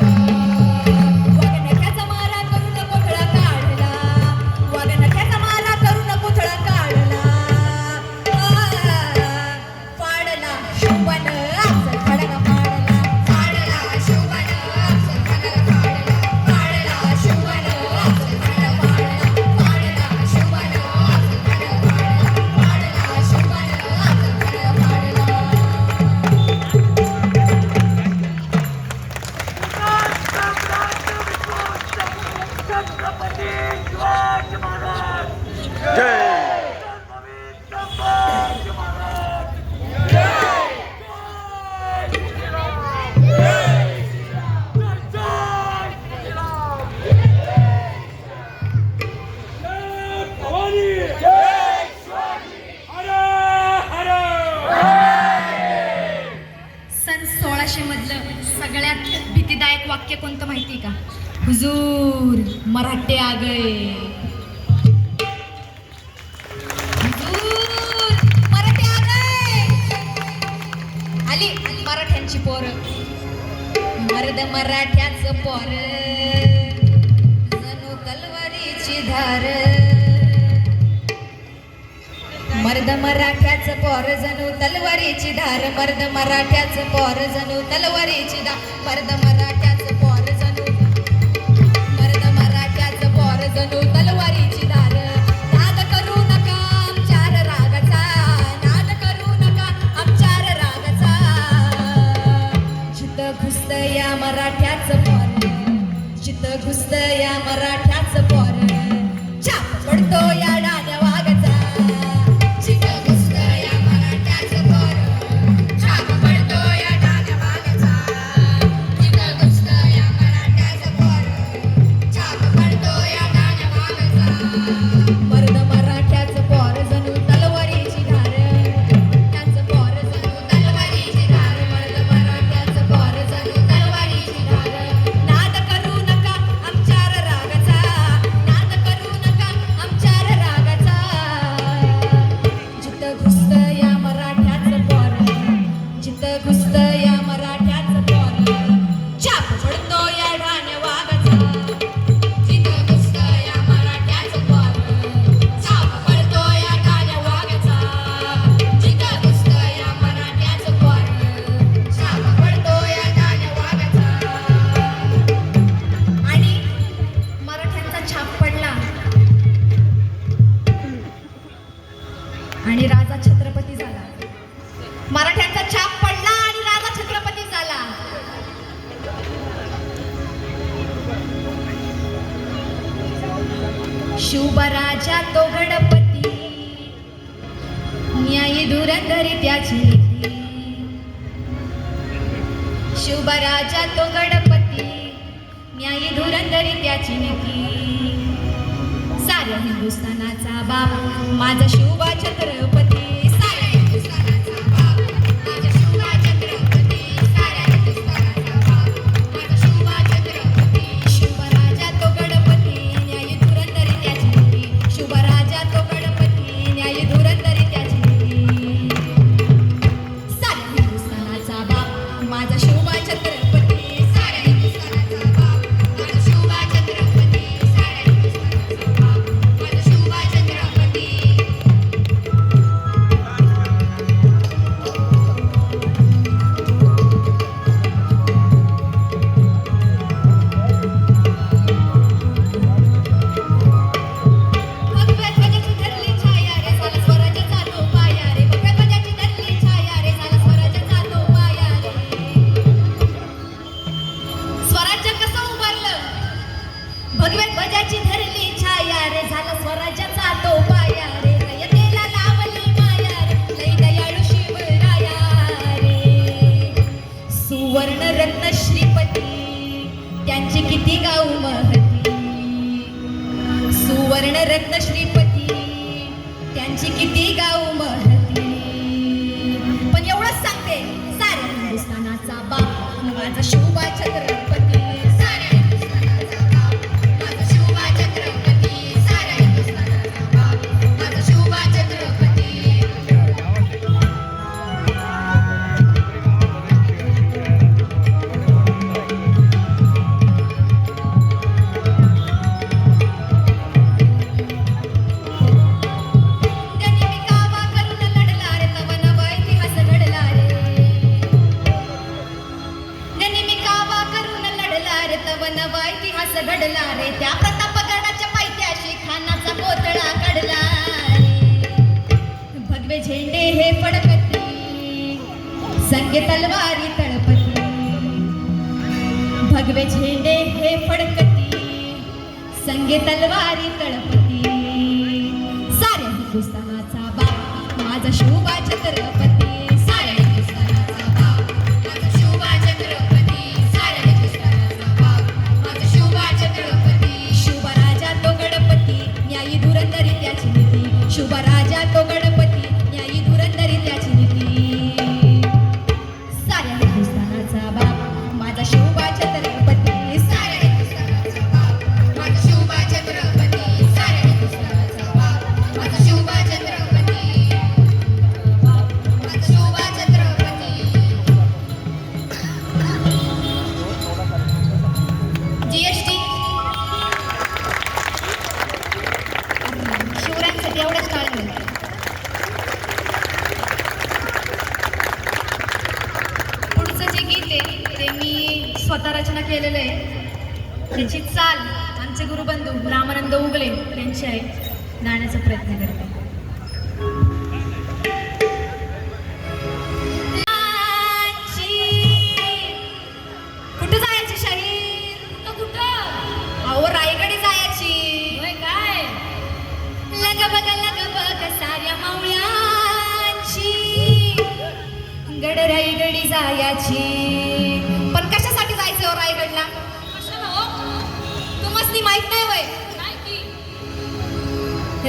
वाघनख्याचा मारा करून कोथळा काढला वाघनख्याचा मारा करून कोथळा काढला पाडला शिवबान अफजल खानाला पाडला शिवबान अफजल खानाला पाडला शिवबान अफजल खानाला पाडला शिवबान अफजल खानाला पाडला शिवबान अफजल खानाला छत्रपती शिवाजी महाराज जय शिवाजी महाराज जय श्रीराम जय श्रीराम जय भवानी जय शिवाजी हर हर सन 1600 मधलं सगळ्यात भीतीदायक वाक्य कोणतं माहिती का? हुजूर मराठे आ गए. हुजूर मराठे आ गए. आली मराठ्यांची पोर मर्द मराठ्याचं पोर जणू तलवारीची धार मर्द मराठ्याचं पोर जणू तलवारीची धार मर्द मराठ्याचं पोर जणू तलवारीची धार मर्द मराठ्याचं पोर जणू तलवारीची धार नाद करू नका आमच्यार रागाचा नाद करू नका आमच्यार रागाचा चित घुसत या मराठ्याचं पोर चित घुसत या मराठ्याचं पोर छाप पडतो या डाण्या वाघाचा चित घुसत या मराठ्याचं पोर छाप पडतो या डाण्या वाघाचा चित घुसत या मराठ्याचं पोर छाप पडतो या डाण्या वाघाचा मर्द मराठ्याचं पोर जणू तलवारीची धार त्याचं पोर जणू तलवारीची धार मर्द मराठ्याचं पोर जणू तलवारीची धार नाद करू नका आमच्यार रागाचा नाद करू नका आमच्यार रागाचा जिथं घुसत या मराठ्याचं पोर जिथं घुसत या मराठ्याचं पोर छाप पडतो या ढाण्या वाघाचा जिथं घुसत या मराठ्याचं पोर छाप पडतो या ढाण्या वाघाचा जिथं घुसत या मराठ्याचं पोर छाप पडतो या ढाण्या वाघाचा आणि मराठ्यांचा छाप पडला आणि राजा छत्रपती झाला मराठ्यांचा छाप पडला आणि राजा छत्रपती झाला शिवबा राजा तो गणपती न्यायी धुरंधरी त्याची नीती शिवबा राजा तो गणपती धुरंदरी त्याची नकी साऱ्या हिंदुस्थानाचा बाप माझा शिवबा छत्रपती साऱ्या हिंदुस्थानाचा बाप माझा शिवबा छत्रपती साऱ्या हिंदुस्थानाचा बाप माझा शिवबा छत्रपती शिवराजा तो गणपती न्यायी धुरंदरी त्याची नकी शिवराजा तो गणपती न्यायी धुरंदरी त्याची नकी साऱ्या हिंदुस्थानाचा बाप माझा शिवबा छत्रपती साऱ्या हिंदुस्थानाचा बाप माझा शिवबा छत्रपती साऱ्या हिंदुस्थानाचा बाप माझा शिवबा छत्रपती भगव्या ध्वजाची धरली छाया रे झाला स्वराज्याचा तो पाया रे भगव्या ध्वजाची धरली छाया रे झाला स्वराज्याचा तो पाया रे स्वराज्य कसं उभारलं भगव्या ध्वजाची धरली छाया रे झाला स्वराज्याचा तो पाया रे दयतेला लावली माया रे लई दयाळू शिवराया रे सुवर्ण रत्न श्रीपती त्यांची किती गाऊ महती सुवर्ण रत्न श्रीपती त्यांची किती गाऊ महती पण एवढंच सांगते साऱ्या हिंदुस्थानाचा बाप माझा शिवबा छत्रपती साऱ्या हिंदुस्थानाचा बाप माझा शिवबा छत्रपती साऱ्या हिंदुस्थानाचा बाप माझा शिवबा छत्रपती त्यांनी मी कावा करून लढला रे तव नवा इतिहास घडला रे त्यांनी मी कावा करून लढला रे तव नवा इतिहास घडला रे त्या प्रतापगडाच्या पायथ्याशी खानाचा कोतळा काढला रे भगवे झेंडे हे फडकती संगे तलवारी तळपती भगवे झेंडे हे फडकती संगे तलवारी तळपती साऱ्या हिंदुस्थानाचा बाप माझा शिवबा छत्रपती साऱ्या हिंदुस्थानाचा बाप माझा शिवबा छत्रपती साऱ्या हिंदुस्थानाचा बाप माझा शिवबा छत्रपती शिवराजा तो गणपती न्यायी धुरंदरी त्याची नीती शिवराजा तो गणपती न्यायी धुरंदरी त्याची नीती साऱ्या हिंदुस्थानाचा बाप माझा शिवबा छत्रपती साऱ्या हिंदुस्थानाचा बाप माझा शिवबा छत्रपती साऱ्या हिंदुस्थानाचा बाप माझा शिवबा छत्रपती माझा शिवबा छत्रपती जीएसटी शिवरायांसाठी एवढंच काढलं पुढचं जे गीत आहे ते मी स्वतः रचना केलेलं आहे त्याची चाल आमचे गुरुबंधू रामानंद उगले यांची आहे गाण्याचा प्रयत्न करते कुठं जायची शाहीर कुठं अहो रायगडी जायची काय लग बघ साऱ्या मावळ्यांची गड रायगडी जायची पण कशासाठी जायचं हो रायगडला तुम्हाला माहित नाही वय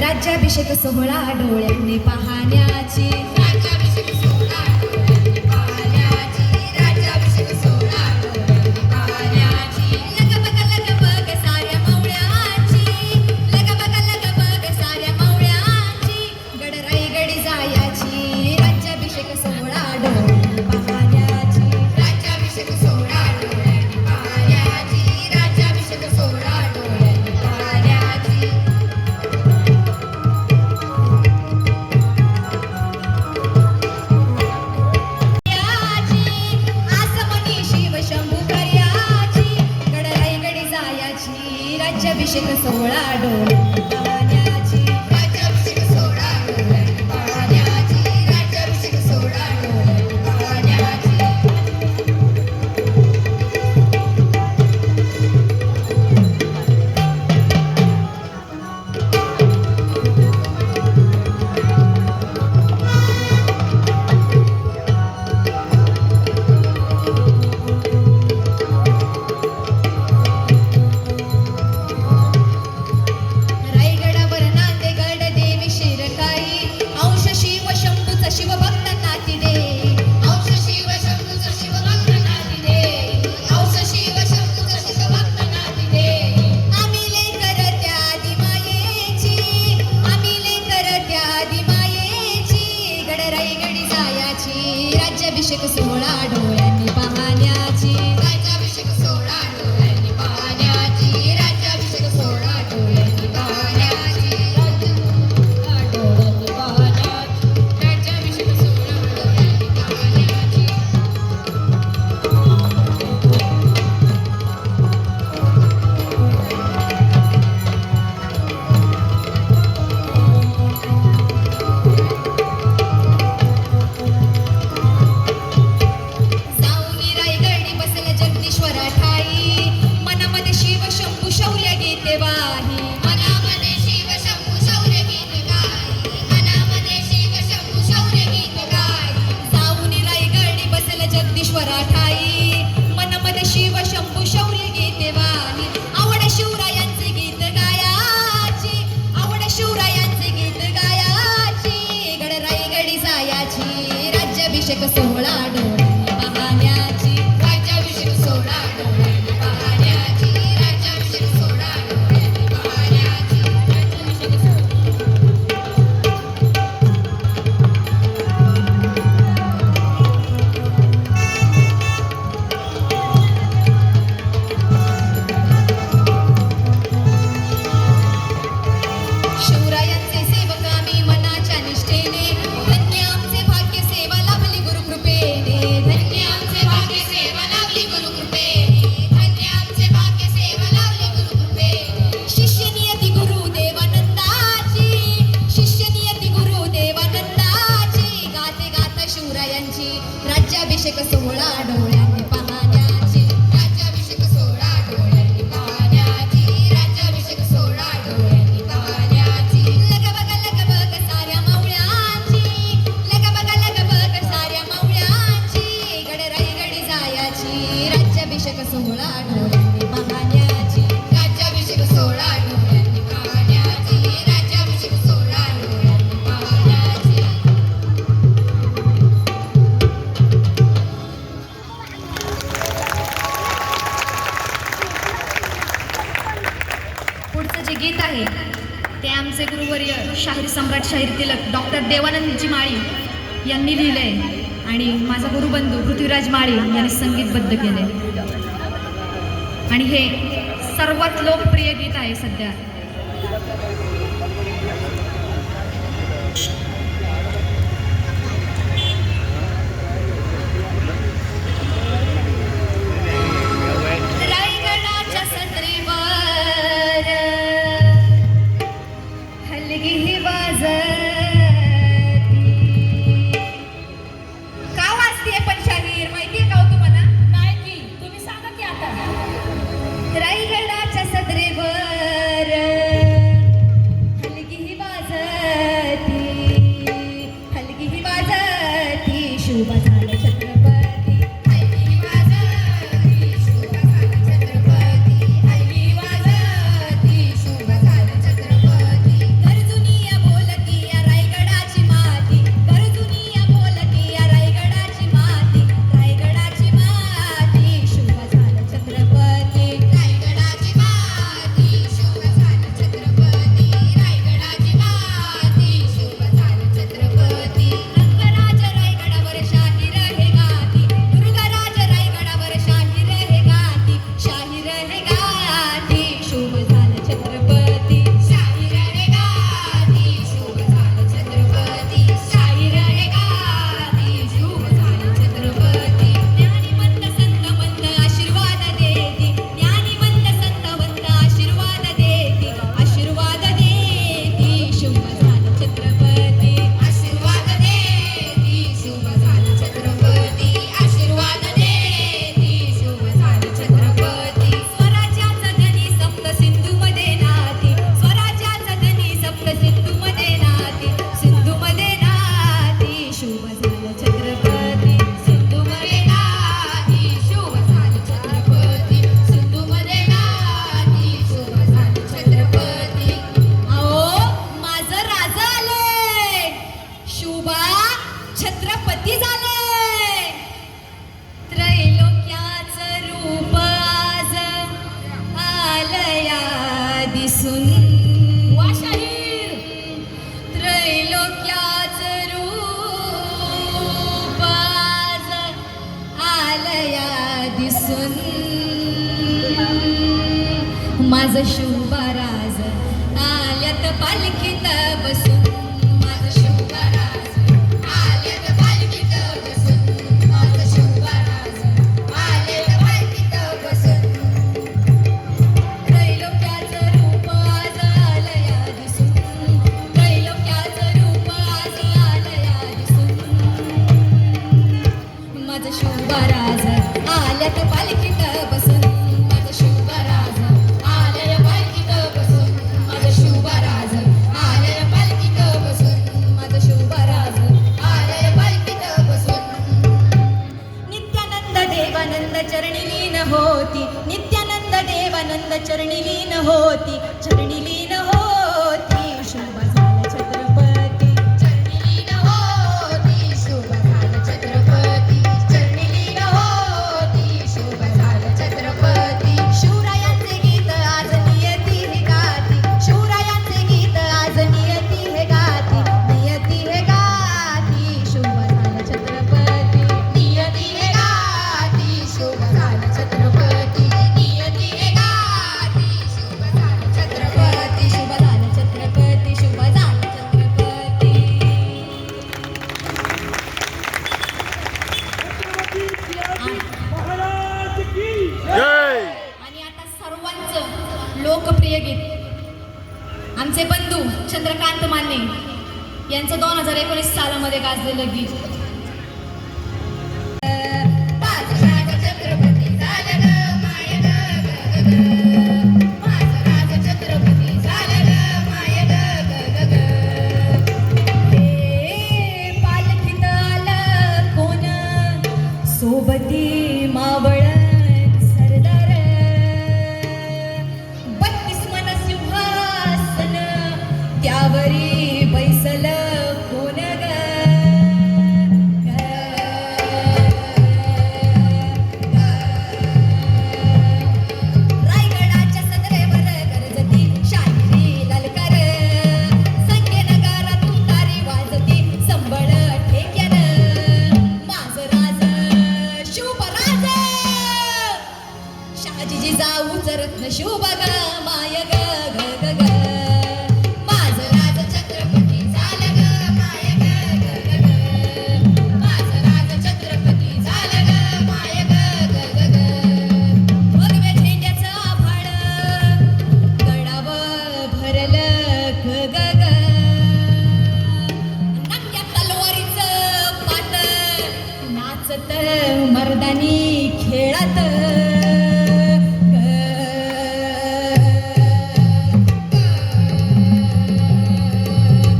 राज्याभिषेक सोहळा डोळ्यांनी पाहण्याची राज्याभिषेक सोहळा डोळ्यांनी पाहण्याची राज्याभिषेक सोहळा डोळ्यांनी पाहण्याची लग बघ साऱ्या मावळ्यांची लग बघ साऱ्या मावळ्यांची गड रायगडी जायची राज्याभिषेक सोहळा डोळ्यांनी पाहण्याची राज्याभिषेक सोहळा डोळ्यांनी पाहण्याची राज्याभिषेक सोहळा डोळ्यांनी पाहण्याची राज्याभिषेक सोहळा डोळ्यांनी पाहण्याची राज्याभिषेक सोहळा डोळ्यांनी पाहण्याची राज्याभिषेक सोहळा डोळ्यांनी पाहण्याची राज्याभिषेक सोहळा डोळ्यांनी पाहण्याची राज्याभिषेक सोहळा डोळ्यांनी पाहण्याची राज्याभिषेक सोहळा डोळ्यांनी पाहण्याची राज्याभिषेक शिवरायांचे सेवक आम्ही मनाच्या निष्ठेने धन्य आमचे भाग्य सेवा लाभली गुरुकृपेने धन्य आमचे भाग्य सेवा लाभली गुरुकृपेने धन्य आमचे भाग्य सेवा लाभली गुरुकृपेने शिष्य नियती गुरु देवानंदाची शिष्य नियती गुरु देवानंदाची गाते गाता शिवरायांची राज्याभिषेक सोहळा डोळ्यांनी पाहण्याची राज्याभिषेक सोहळा डोळ्यांनी पाहण्याची राज्याभिषेक सोहळा डोळ्यांनी पाहण्याची लग बघ साऱ्या मावळ्यांची लग बघ साऱ्या मावळ्यांची गडराई गडी जायाची राज्याभिषेक सोहळा डोळ्यांनी पाहण्याची राज्याभिषेक सोहळा डोळ्यांनी पाहण्याची राज्याभिषेक सोहळा डोळ्यांनी पाहण्याची पुढचं जे गीत आहे ते आमचे गुरुवर्य शाहीर सम्राट शाहीर तिलक डॉक्टर देवानंदजी माळी यांनी लिहिलंय आणि माझा गुरुबंधू पृथ्वीराज माळी यांनी संगीतबद्ध केले आणि हे सर्वात लोकप्रिय गीत आहे सध्या. रायगडाच्या सत्रेवर हलगी ही वाजती का वाजते पण शाहीर माहितीये का हो तुम्हाला? नाही की तुम्ही सांगा की आता. रायगडाच्या सत्रेवर हलगी ही वाजती हलगी ही वाजती शुभ झालं छत्रपती हलगी ही वाजती शुभ झालं छत्रपती हलगी वाजती शुभ झालं छत्रपती गरजुनिया बोलती या रायगडाची माती गरजुनिया बोलती या रायगडाची माती रायगडाची माती शुभ झालं छत्रपती रायगडाची माती शुभ झालं छत्रपती रायगडाची माती शुभ झालं छत्रपती रंगराज रायगडावर शाहीर हे गाती दुर्गराज रायगडावर शाहीर हे गाती शाहीर हे गाती शुभ झालं छत्रपती शाहीर हे गाती शुभ झालं छत्रपती शाहीर हे गाती शुभ झालं छत्रपती ज्ञानीवंत संतवंत आशीर्वाद देती ज्ञानीवंत संतवंत आशीर्वाद देती शुभ झालं छत्रपती आशीर्वाद देती शुभ झालं छत्रपती आशीर्वाद देती शुभ झालं छत्रपती स्वराज्याचा धनी सप्त सिंधूमध्ये नाती स्वराज्याचा धनी सप्त सिंधूमध्ये नाती सिंधूमध्ये नाती शुभ झालं छत्रपती सिंधूमध्ये नाती शुभ झालं छत्रपती सिंधूमध्ये नाती शुभ झालं छत्रपती अहो माझं राजा आलंय शुभा छत्रपती झालंय त्रैलोक्याचं रूप आज आलया दिसून वा शाहीर त्रैलोक्याचं रूप आज आलया दिसून माझं शुभराज आल्यात पालखीत बसून माझं शुभराज आल्यात पालखीत बसून माझं शुभराज आल्यात पालखीत बसून त्रैलोक्याचं रूप आज आलया दिसून त्रैलोक्याचं रूप आज आलया दिसून माझं शुभराज आल्यात पालखीत बसून माझं शुभराज आलया पालखीत बसून माझं शुभराज आलया पालखीत बसून माझं शुभराज आलया पालखीत बसून नित्यानंद देवानंद चरणी लीन होती नित्यानंद देवानंद चरणी लीन होती चरणी लीन होती शुभ झालं छत्रपती चरणी लीन होती शुभ झालं छत्रपती भाऊंचं लोकप्रिय गीत आमचे बंधू चंद्रकांत माने यांचं 2019 सालामध्ये गाजलेलं गीत. माझं राज छत्रपती झालं ग माय ग ग ग. माझं राज छत्रपती झालं ग माय ग ग ग. हे पालखीत आलं कोण सोबती मावळ सरदार 32 मन सिंहासन त्यावरी बैसल कोण ग रायगडाच्या सदरेवर गरजती शाहिरी ललकार संख्येनगारातून तारी वाजती संबळ ठेक्यानं माझं राज शुभराज शहाजीजी जाऊ रत्न शुभ ग माय ग ग ग ग. माझं राज छत्रपती झालं ग माय ग ग ग. माझं राज छत्रपती झालं ग माय ग ग ग. भगव्या झेंड्याचं आभाळ गडावर भरलं ग ग ग. नंग्या तलवारीचं पात नाचत मर्दानी खेळात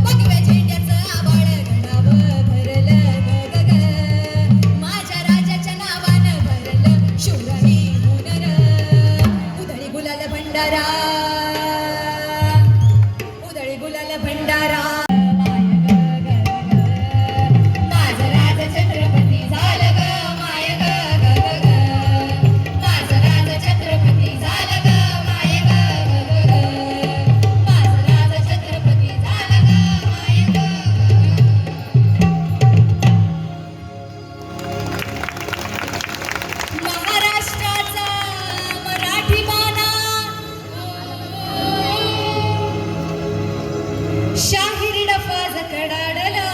भगव्या झेंड्याचं आभाळ गडावर भरलं ग ग ग. माझ्या राजाच्या नावानं भरलं शिवराई हुनर उधळी गुलाल भंडारा उधळी गुलाल भंडारा. माझं राज छत्रपती झालं ग माय ग ग ग. माझं राज छत्रपती झालं ग माय ग ग ग. माझं राज छत्रपती झालं ग माय ग महाराष्ट्राचा मराठी बाणा शाहिरी डफाज कडाडला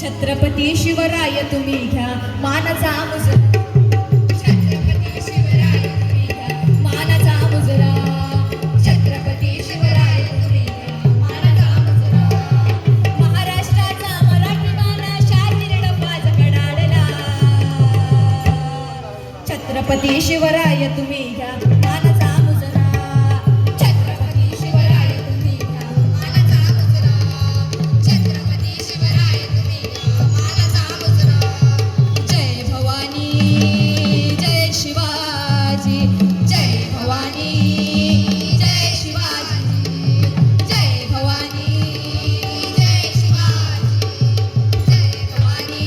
छत्रपती शिवराय तुम्ही घ्या मानाचा मुजरा छत्रपती शिवराय तुम्ही घ्या मानाचा मुजरा छत्रपती शिवराय तुम्ही घ्या मानाचा मुजरा. महाराष्ट्राचा मराठी बाणा शाहिरी डफाज कडाडला छत्रपती शिवराय तुम्ही घ्या मानाचा मुजरा छत्रपती शिवराय तुम्ही घ्या मानाचा मुजरा. छत्रपती शिवराय तुम्ही घ्या मानाचा मुजरा. जय भवानी जय शिवाजी जय भवानी जय शिवाजी जय भवानी जय शिवाजी जय भवानी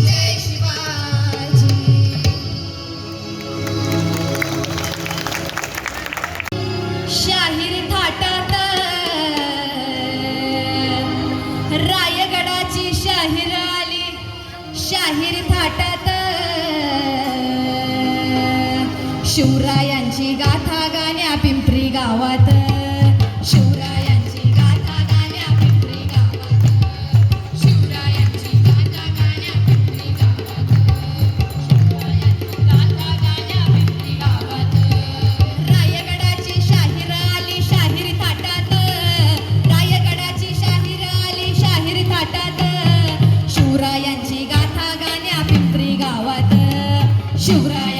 जय शिवाजी. शाहीर थाटात रायगडाची शाहीर आली शाहीर थाटात शिवरायांची गाथा गाण्या पिंपरी गावात शिवरायांची गाथा गाण्या पिंपरी गावात शिवरायांची गाथा गाण्या पिंपरी गावात. शिवरायांची गाथा गाण्या पिंपरी गावात. रायगडाची शाहीर आली शाहीर थाटात रायगडाची शाहीर आली शाहीर थाटात शिवरायांची गाथा गाण्या पिंपरी गावात शिवराय